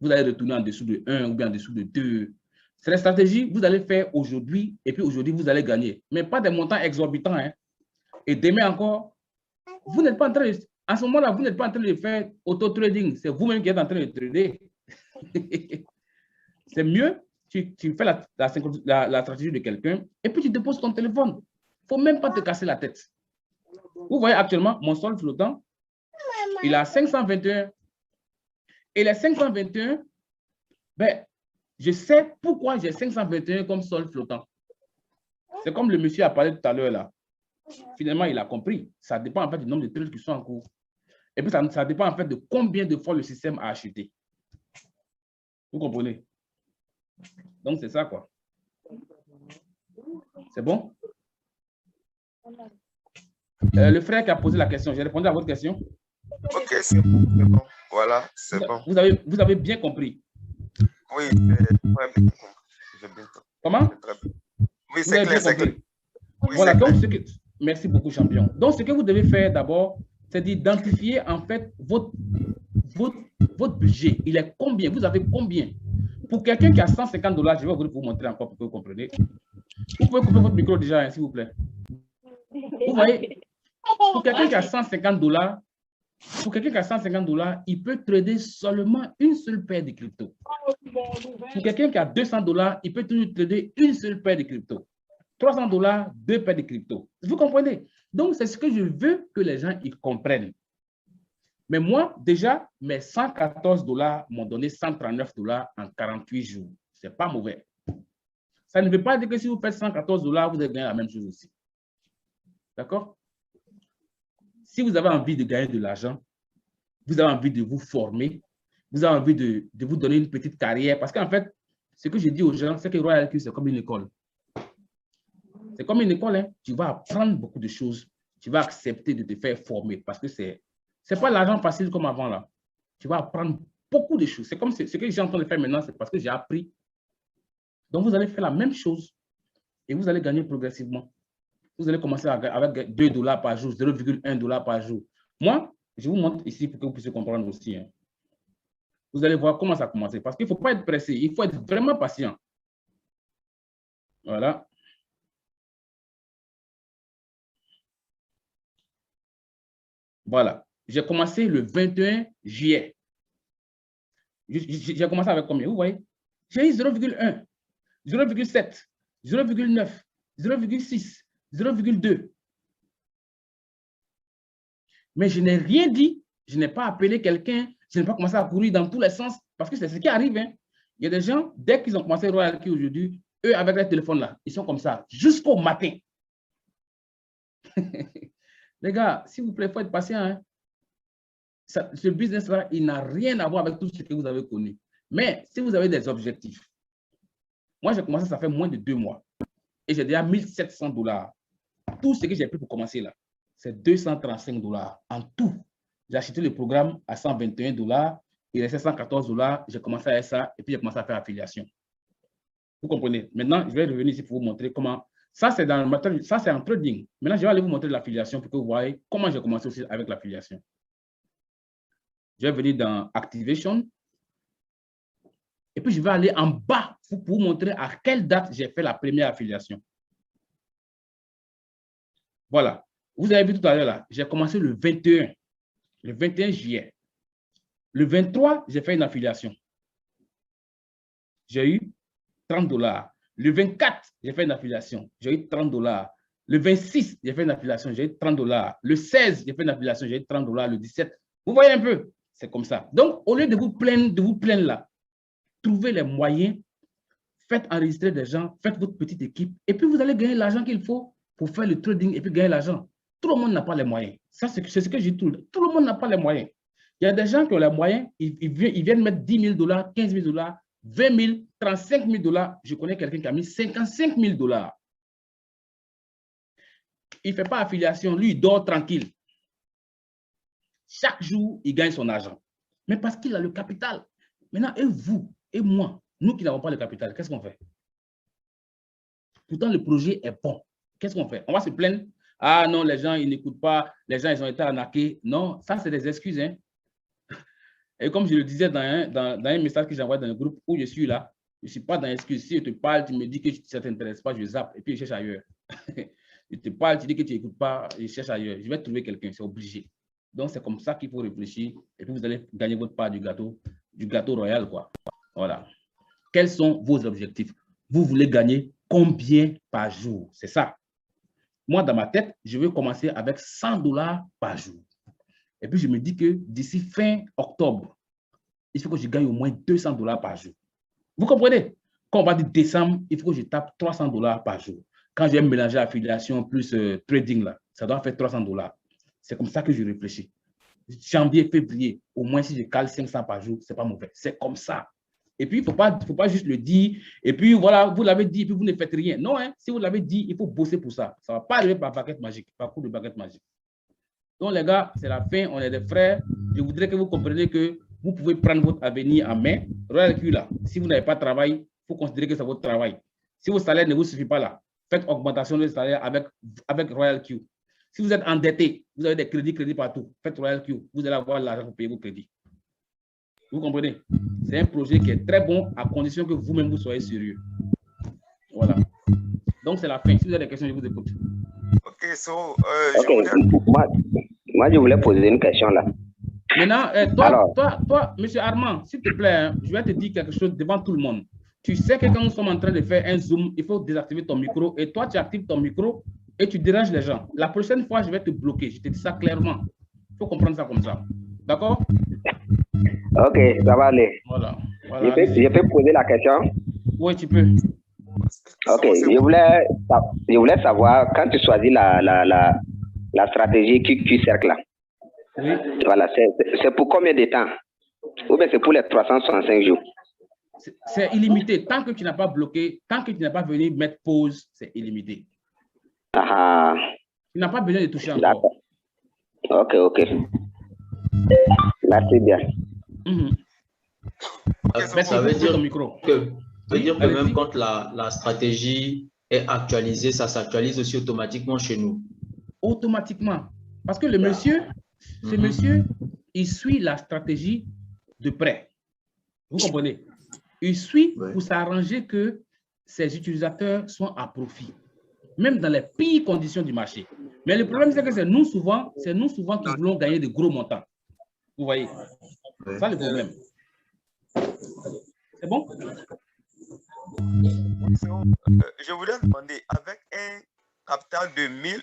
Vous allez retourner en dessous de 1 ou bien en dessous de 2. C'est la stratégie que vous allez faire aujourd'hui et puis aujourd'hui, vous allez gagner. Mais pas des montants exorbitants. Hein. Et demain encore, vous n'êtes pas en train de... En ce moment-là, vous n'êtes pas en train de faire auto-trading. C'est vous-même qui êtes en train de trader. C'est mieux, tu fais la stratégie de quelqu'un et puis tu déposes ton téléphone. Il ne faut même pas te casser la tête. Vous voyez actuellement, mon sol flottant, il a 521. Et les 521, ben, je sais pourquoi j'ai 521 comme sol flottant. C'est comme le monsieur a parlé tout à l'heure là. Finalement, il a compris. Ça dépend en fait du nombre de trades qui sont en cours. Et puis, ça dépend en fait de combien de fois le système a acheté. Vous comprenez? Donc, c'est ça, quoi. C'est bon? Le frère qui a posé la question, j'ai répondu à votre question? Ok, c'est bon. Voilà, c'est bon. Vous avez bien compris? Oui, j'ai bien compris. Comment? Oui, c'est clair, c'est clair. Oui, voilà, donc, merci beaucoup, champion. Donc, ce que vous devez faire d'abord, c'est d'identifier en fait votre budget. Il est combien? Vous avez combien? Pour quelqu'un qui a 150 $, je vais vous montrer encore pour que vous compreniez. Vous pouvez couper votre micro déjà, hein, s'il vous plaît. Vous voyez, pour quelqu'un qui a 150 $, il peut trader seulement une seule paire de crypto. Pour quelqu'un qui a 200 $, il peut toujours trader une seule paire de crypto. 300 $, 2 paires de crypto. Vous comprenez? Donc, c'est ce que je veux que les gens ils comprennent. Mais moi, déjà, mes 114 $ m'ont donné 139 $ en 48 jours. Ce n'est pas mauvais. Ça ne veut pas dire que si vous faites 114 $, vous allez gagner la même chose aussi. D'accord? Si vous avez envie de gagner de l'argent, vous avez envie de vous former, vous avez envie de vous donner une petite carrière. Parce qu'en fait, ce que je dis aux gens, c'est que Royal Q, c'est comme une école. C'est comme une école, hein. Tu vas apprendre beaucoup de choses. Tu vas accepter de te faire former parce que c'est pas l'argent facile comme avant là. Tu vas apprendre beaucoup de choses. C'est comme ce que j'ai en train de faire maintenant, c'est parce que j'ai appris. Donc, vous allez faire la même chose et vous allez gagner progressivement. Vous allez commencer avec 2 $ par jour, 0,1 $ par jour. Moi, je vous montre ici pour que vous puissiez comprendre aussi. Hein. Vous allez voir comment ça a commencé. Parce qu'il ne faut pas être pressé. Il faut être vraiment patient. Voilà. Voilà. J'ai commencé le 21 juillet. J'ai commencé avec combien? Vous voyez? J'ai eu 0,1, 0,7, 0,9, 0,6, 0,2. Mais je n'ai rien dit. Je n'ai pas appelé quelqu'un. Je n'ai pas commencé à courir dans tous les sens. Parce que c'est ce qui arrive. Hein. Il y a des gens, dès qu'ils ont commencé Royal Q aujourd'hui, eux, avec leur téléphone là, ils sont comme ça, jusqu'au matin. Les gars, s'il vous plaît, il faut être patient. Hein. Ce business-là, il n'a rien à voir avec tout ce que vous avez connu. Mais si vous avez des objectifs, moi, j'ai commencé, ça fait moins de 2 mois. Et j'ai déjà 1700 $. Tout ce que j'ai pris pour commencer là, c'est 235 $ en tout. J'ai acheté le programme à 121 $. Il restait 114 $. J'ai commencé à faire ça et puis j'ai commencé à faire affiliation. Vous comprenez? Maintenant, je vais revenir ici pour vous montrer comment. Ça, c'est en trading. Maintenant, je vais aller vous montrer l'affiliation pour que vous voyez comment j'ai commencé aussi avec l'affiliation. Je vais venir dans Activation. Et puis, je vais aller en bas pour vous montrer à quelle date j'ai fait la première affiliation. Voilà. Vous avez vu tout à l'heure là, j'ai commencé le 21 juillet. Le 23, j'ai fait une affiliation. J'ai eu 30 $. Le 24, j'ai fait une affiliation. J'ai eu 30 $. Le 26, j'ai fait une affiliation. J'ai eu 30 $. Le 16, j'ai fait une affiliation. J'ai eu 30 $. Le 17, vous voyez un peu, c'est comme ça. Donc, au lieu de vous plaindre là, trouvez les moyens, faites enregistrer des gens, faites votre petite équipe et puis vous allez gagner l'argent qu'il faut pour faire le trading et puis gagner l'argent. Tout le monde n'a pas les moyens. Ça, c'est ce que je dis tout le monde n'a pas les moyens. Il y a des gens qui ont les moyens, ils viennent mettre 10 000 $, 15 000 $, 20 000, 35 000 $. Je connais quelqu'un qui a mis 55 000 $. Il ne fait pas affiliation, lui, il dort tranquille. Chaque jour, il gagne son argent. Mais parce qu'il a le capital. Maintenant, et vous, et moi, nous qui n'avons pas le capital, qu'est-ce qu'on fait? Pourtant, le projet est bon. Qu'est-ce qu'on fait? On va se plaindre Ah non, les gens, ils n'écoutent pas. Les gens, ils ont été arnaqués. Non, ça, c'est des excuses. Hein. Et comme je le disais dans un message que j'envoie dans le groupe où je suis là, je ne suis pas dans l'excuse. Si je te parle, tu me dis que ça ne t'intéresse pas, je zappe et puis je cherche ailleurs. Je te parle, tu dis que tu n'écoutes pas, je cherche ailleurs. Je vais trouver quelqu'un, c'est obligé. Donc, c'est comme ça qu'il faut réfléchir et puis vous allez gagner votre part du gâteau royal, quoi. Voilà. Quels sont vos objectifs? Vous voulez gagner combien par jour? C'est ça. Moi, dans ma tête, je vais commencer avec 100 $ par jour. Et puis, je me dis que d'ici fin octobre, il faut que je gagne au moins 200 $ par jour. Vous comprenez? Quand on va dire décembre, il faut que je tape 300 $ par jour. Quand je vais mélanger affiliation plus trading, là, ça doit faire 300 $. C'est comme ça que je réfléchis. Janvier, février, au moins si je cale 500 par jour, ce n'est pas mauvais. C'est comme ça. Et puis, il ne faut pas juste le dire. Et puis, voilà, vous l'avez dit, et puis vous ne faites rien. Non, hein, si vous l'avez dit, il faut bosser pour ça. Ça ne va pas arriver par baguette magique, par coup de baguette magique. Donc, les gars, c'est la fin. On est des frères. Je voudrais que vous compreniez que vous pouvez prendre votre avenir en main. Royal Q, là, si vous n'avez pas de travail, il faut considérer que c'est votre travail. Si votre salaire ne vous suffit pas là, faites augmentation de salaire avec Royal Q. Si vous êtes endetté, vous avez des crédits partout, faites Royal Q. Vous allez avoir l'argent pour payer vos crédits. Vous comprenez? C'est un projet qui est très bon à condition que vous-même vous soyez sérieux. Voilà. Donc, c'est la fin. Si vous avez des questions, je vous écoute. Ok, moi, je voulais poser une question là. Maintenant, toi, M. Armand, s'il te plaît, hein, je vais te dire quelque chose devant tout le monde. Tu sais que quand nous sommes en train de faire un Zoom, il faut désactiver ton micro et toi, tu actives ton micro et tu déranges les gens. La prochaine fois, je vais te bloquer. Je te dis ça clairement. Il faut comprendre ça comme ça. D'accord? Ok, ça va aller. Voilà. Je peux poser la question? Oui, tu peux. Ok, je voulais savoir, quand tu choisis la stratégie QQ Cercle là, oui. Voilà, c'est pour combien de temps? Ou bien c'est pour les 365 jours? C'est illimité. Tant que tu n'as pas bloqué, tant que tu n'as pas venu mettre pause, c'est illimité. Ah. Tu n'as pas besoin de toucher encore. Ok. Merci bien. Ça veut dire que même quand la stratégie est actualisée, ça s'actualise aussi automatiquement chez nous. Automatiquement. Parce que le monsieur, ce monsieur, il suit la stratégie de près. Vous comprenez? Il suit pour s'arranger que ses utilisateurs soient à profit, même dans les pires conditions du marché. Mais le problème, c'est que c'est nous souvent qui voulons gagner de gros montants. Vous voyez? C'est ça le problème. C'est bon? Je voulais demander, avec un capital de 1000 $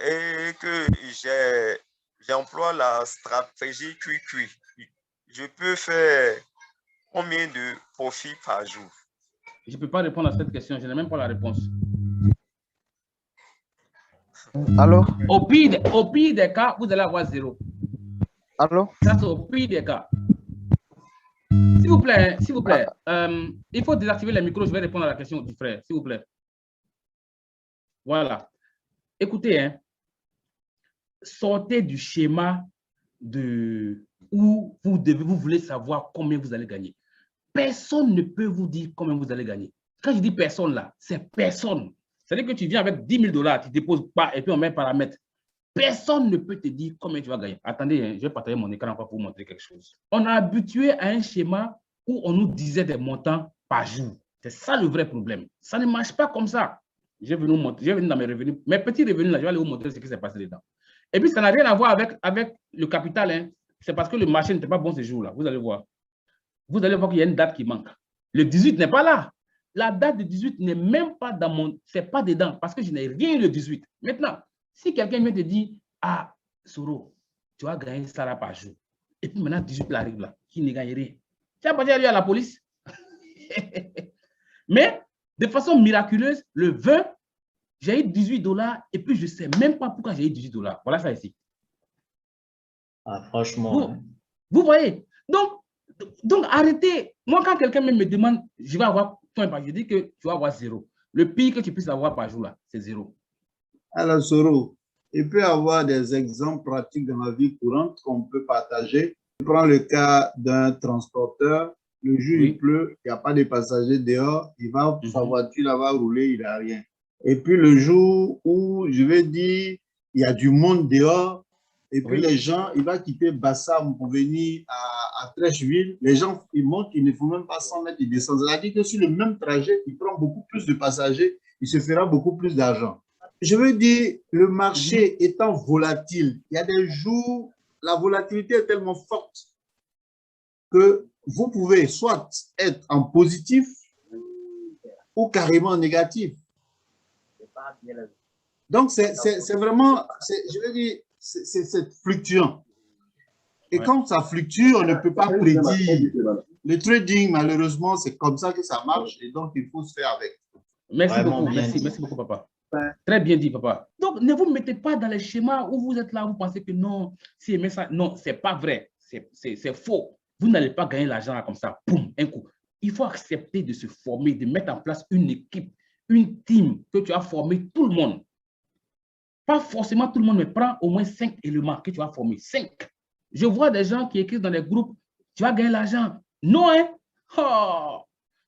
et que j'emploie la stratégie QQ, je peux faire combien de profit par jour? Je ne peux pas répondre à cette question, je n'ai même pas la réponse. Allô? Au pire des cas, vous allez avoir 0. Allô? Ça, c'est au pire des cas. S'il vous plaît, il faut désactiver les micros, je vais répondre à la question du frère, s'il vous plaît. Voilà. Écoutez, hein, sortez du schéma où vous voulez savoir combien vous allez gagner. Personne ne peut vous dire combien vous allez gagner. Quand je dis personne là, c'est personne. C'est-à-dire que tu viens avec 10 000 $, tu déposes pas et puis on met un paramètre. Personne ne peut te dire combien tu vas gagner. Attendez, hein, je vais partager mon écran encore pour vous montrer quelque chose. On a habitué à un schéma où on nous disait des montants par jour. C'est ça le vrai problème. Ça ne marche pas comme ça. Je vais venir dans mes revenus. Mes petits revenus, là, je vais aller vous montrer ce qui s'est passé dedans. Et puis, ça n'a rien à voir avec le capital. Hein. C'est parce que le marché n'était pas bon ce jour-là. Vous allez voir. Vous allez voir qu'il y a une date qui manque. Le 18 n'est pas là. La date du 18 n'est même pas dans mon... C'est pas dedans parce que je n'ai rien le 18. Maintenant, si quelqu'un vient te dire, ah, Soro, tu vas gagner ça là par jour. Et puis maintenant, 18 arrive là, qui ne gagne rien. Tu vas pas aller à la police. Mais, de façon miraculeuse, le 20, j'ai eu 18 $ et puis je ne sais même pas pourquoi j'ai eu 18 $. Voilà ça ici. Ah, franchement. Vous voyez? Donc, arrêtez. Moi, quand quelqu'un me demande, je vais avoir point par jour, je dis que tu vas avoir 0. Le pire que tu puisses avoir par jour, là, c'est 0. Alors, Soro, il peut y avoir des exemples pratiques dans la vie courante qu'on peut partager. Je prends le cas d'un transporteur. Le jour, il pleut, il n'y a pas de passagers dehors. Sa voiture là va rouler, il n'a rien. Et puis le jour où je vais dire, il y a du monde dehors, et puis les gens, il va quitter Bassam pour venir à Trècheville. Les gens, ils montent, il ne faut même pas 100 mètres, ils descendent. C'est-à-dire que sur le même trajet, il prend beaucoup plus de passagers, il se fera beaucoup plus d'argent. Je veux dire, le marché étant volatile, il y a des jours, la volatilité est tellement forte que vous pouvez soit être en positif ou carrément en négatif. Donc, c'est vraiment, je veux dire, c'est fluctuant. Et quand ça fluctue, on ne peut pas prédire. Le trading, malheureusement, c'est comme ça que ça marche et donc il faut se faire avec. Merci beaucoup, merci beaucoup, papa. Très bien dit, papa. Donc, ne vous mettez pas dans les schémas où vous êtes là, vous pensez que non, si aimez ça, non, c'est pas vrai, c'est faux. Vous n'allez pas gagner l'argent comme ça, boum, un coup. Il faut accepter de se former, de mettre en place une équipe, une team que tu as formé tout le monde. Pas forcément tout le monde, mais prends au moins 5 éléments que tu as formés. 5. Je vois des gens qui écrivent dans les groupes, tu vas gagner l'argent. Non, hein? Oh!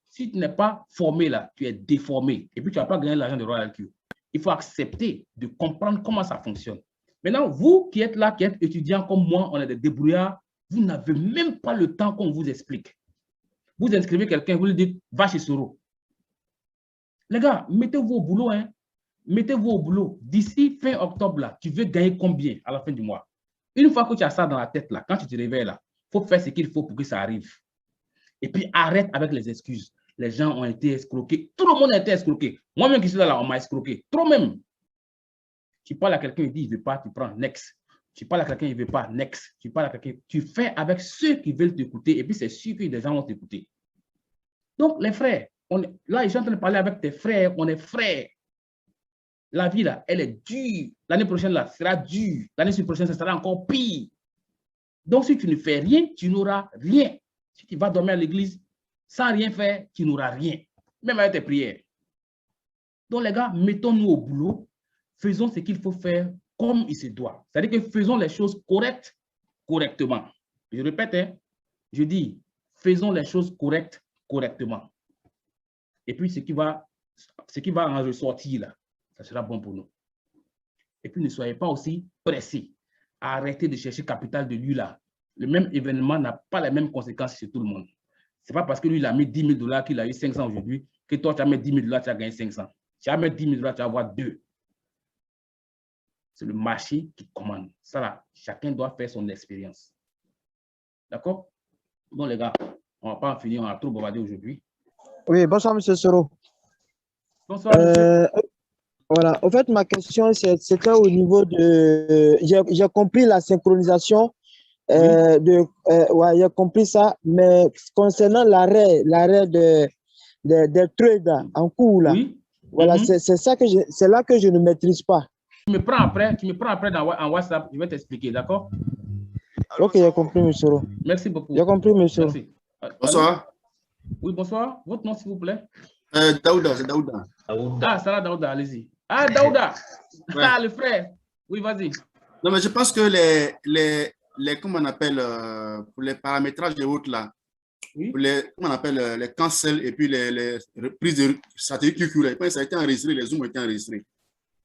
Si tu n'es pas formé là, tu es déformé. Et puis tu ne vas pas gagner l'argent de Royal Q. Il faut accepter de comprendre comment ça fonctionne. Maintenant, vous qui êtes là, qui êtes étudiants comme moi, on est des débrouillards, vous n'avez même pas le temps qu'on vous explique. Vous inscrivez quelqu'un, vous lui dites, va chez Soro. Les gars, mettez-vous au boulot, hein. Mettez-vous au boulot. D'ici fin octobre, là, tu veux gagner combien à la fin du mois? Une fois que tu as ça dans la tête, là, quand tu te réveilles, là, il faut faire ce qu'il faut pour que ça arrive. Et puis, arrête avec les excuses. Les gens ont été escroqués. Tout le monde a été escroqué. Moi-même qui suis là, on m'a escroqué. Trop même. Tu parles à quelqu'un, il dit, il ne veut pas, tu prends, next. Tu parles à quelqu'un, il ne veut pas, next. Tu parles à quelqu'un, tu fais avec ceux qui veulent t'écouter. Et puis, c'est sûr que des gens vont t'écouter. Donc, les frères, là, je suis en train de parler avec tes frères, on est frères. La vie, là, elle est dure. L'année prochaine, là, sera dure. L'année prochaine, ça sera encore pire. Donc, si tu ne fais rien, tu n'auras rien. Si tu vas dormir à l'église, sans rien faire, tu n'auras rien. Même avec tes prières. Donc, les gars, mettons-nous au boulot. Faisons ce qu'il faut faire comme il se doit. C'est-à-dire que faisons les choses correctes, correctement. Je répète, hein, je dis, faisons les choses correctes, correctement. Et puis, ce qui va en ressortir, là, ça sera bon pour nous. Et puis, ne soyez pas aussi pressés. Arrêtez de chercher capital de lui, là. Le même événement n'a pas les mêmes conséquences sur tout le monde. Ce n'est pas parce que lui, il a mis 10 000 $, qu'il a eu 500 aujourd'hui, que toi, tu as mis 10 000 $, tu as gagné 500. Tu as mis 10 000 $, tu vas avoir 2. C'est le marché qui commande. Ça, là, chacun doit faire son expérience. D'accord? Bon, les gars, on ne va pas en finir, on a trop bavardé aujourd'hui. Oui, bonsoir, M. Soro. Bonsoir, monsieur. Voilà, en fait, ma question, c'était au niveau de... J'ai compris la synchronisation, ouais, j'ai compris ça, mais concernant l'arrêt des trades en cours, là, voilà, c'est là que je ne maîtrise pas. Tu me prends après en WhatsApp, je vais t'expliquer, d'accord? Ok, j'ai compris, M. Soro. Merci beaucoup. J'ai compris, M. Soro. Merci. Bonsoir. Oui, bonsoir. Votre nom, s'il vous plaît? Daouda, c'est Daouda. Ah, ça va, Daouda, allez-y. Ah, Daouda. Ouais. Ah, le frère. Oui, vas-y. Non, mais je pense que les comment on appelle, pour les paramétrages de route là, oui. Comment on appelle, les cancels et puis les reprises de satellite QQ là, ça a été enregistré, les zooms ont été enregistrés.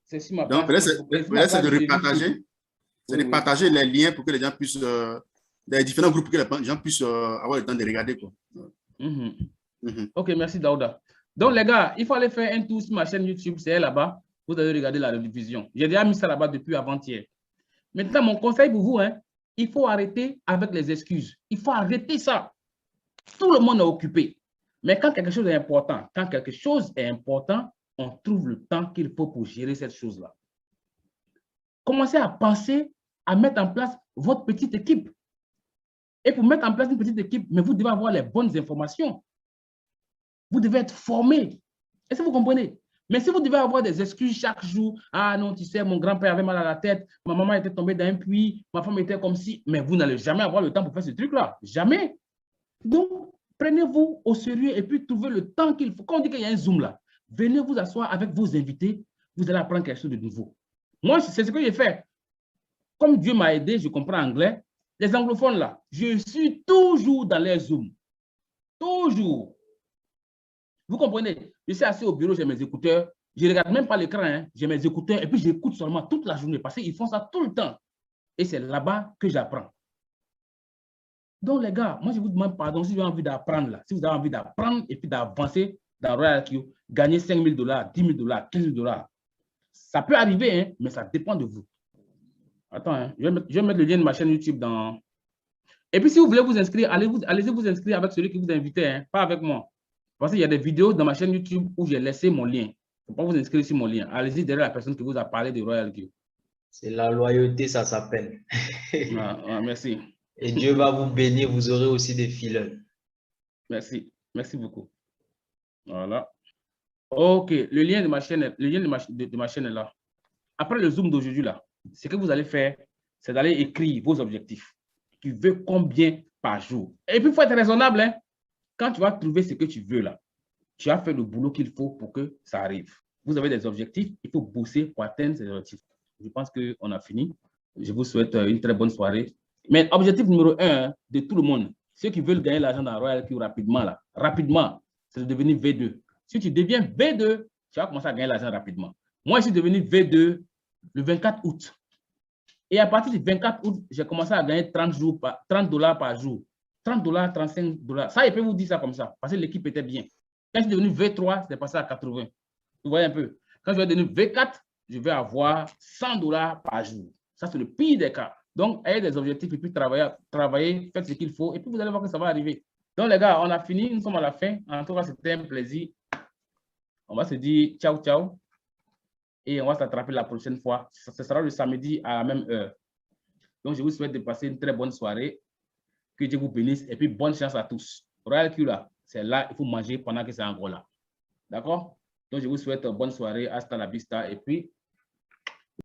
C'est si ma donc, c'est de repartager. C'est de partager les liens pour que les gens puissent, des différents groupes, pour que les gens puissent avoir le temps de regarder, quoi. Ok, merci Daouda. Donc, les gars, il faut aller faire un tour sur ma chaîne YouTube, c'est là-bas. Vous allez regarder la rediffusion. J'ai déjà mis ça là-bas depuis avant-hier. Maintenant, mon conseil pour vous, hein, il faut arrêter avec les excuses. Il faut arrêter ça. Tout le monde est occupé. Mais quand quelque chose est important, on trouve le temps qu'il faut pour gérer cette chose-là. Commencez à penser à mettre en place votre petite équipe. Et pour mettre en place une petite équipe, mais vous devez avoir les bonnes informations. Vous devez être formé. Est-ce que vous comprenez? Mais si vous devez avoir des excuses chaque jour, ah non, tu sais, mon grand-père avait mal à la tête, ma maman était tombée dans un puits, ma femme était comme si, mais vous n'allez jamais avoir le temps pour faire ce truc-là. Jamais. Donc, prenez-vous au sérieux et puis trouvez le temps qu'il faut. Quand on dit qu'il y a un Zoom là, venez vous asseoir avec vos invités, vous allez apprendre quelque chose de nouveau. Moi, c'est ce que j'ai fait. Comme Dieu m'a aidé, je comprends anglais. Les anglophones là, je suis toujours dans les Zooms. Toujours. Vous comprenez? Je suis assis au bureau, j'ai mes écouteurs, Je ne regarde même pas l'écran, hein. J'ai mes écouteurs et puis j'écoute seulement toute la journée parce qu'ils font ça tout le temps. Et c'est là-bas que j'apprends. Donc, les gars, moi, je vous demande pardon si vous avez envie d'apprendre là. Si vous avez envie d'apprendre et puis d'avancer dans Royal IQ, gagner 5 000 $, 10 000 $, 15 000 $. Ça peut arriver, hein, mais ça dépend de vous. Attends, hein, je vais mettre le lien de ma chaîne YouTube dans... Et puis, si vous voulez vous inscrire, allez-y vous inscrire avec celui qui vous invitait, hein, pas avec moi. Parce qu'il y a des vidéos dans ma chaîne YouTube où j'ai laissé mon lien. Il ne faut pas vous inscrire sur mon lien. Allez-y derrière la personne qui vous a parlé de Royal IQ. C'est la loyauté, ça s'appelle. Merci. Et Dieu va vous bénir, vous aurez aussi des filets. Merci. Merci beaucoup. Voilà. OK. Le lien de ma chaîne, est là. Après le Zoom d'aujourd'hui, là, ce que vous allez faire, c'est d'aller écrire vos objectifs. Tu veux combien par jour? Et puis, il faut être raisonnable. Hein? Quand tu vas trouver ce que tu veux, là, tu as fait le boulot qu'il faut pour que ça arrive. Vous avez des objectifs, il faut bosser pour atteindre ces objectifs. Je pense qu'on a fini. Je vous souhaite une très bonne soirée. Mais objectif numéro 1 de tout le monde, ceux qui veulent gagner l'argent dans Royal IQ rapidement, c'est de devenir V2. Si tu deviens V2, tu vas commencer à gagner l'argent rapidement. Moi, je suis devenu V2 le 24 août. Et à partir du 24 août, j'ai commencé à gagner 30 $, par jour. 30 $, 35 $. Ça, je peux vous dire ça comme ça, parce que l'équipe était bien. Quand je suis devenu V3, c'est passé à 80. Vous voyez un peu. Quand je vais devenir V4, je vais avoir 100 $ par jour. Ça, c'est le pire des cas. Donc, ayez des objectifs et puis travaillez, faites ce qu'il faut et puis vous allez voir que ça va arriver. Donc, les gars, on a fini. Nous sommes à la fin. En tout cas, c'était un plaisir. On va se dire ciao, ciao. Et on va s'attraper la prochaine fois. Ce sera le samedi à la même heure. Donc, je vous souhaite de passer une très bonne soirée. Que Dieu vous bénisse et puis bonne chance à tous. Royal IQ, là, c'est là, il faut manger pendant que c'est encore là. D'accord? Donc, je vous souhaite bonne soirée. Hasta la vista et puis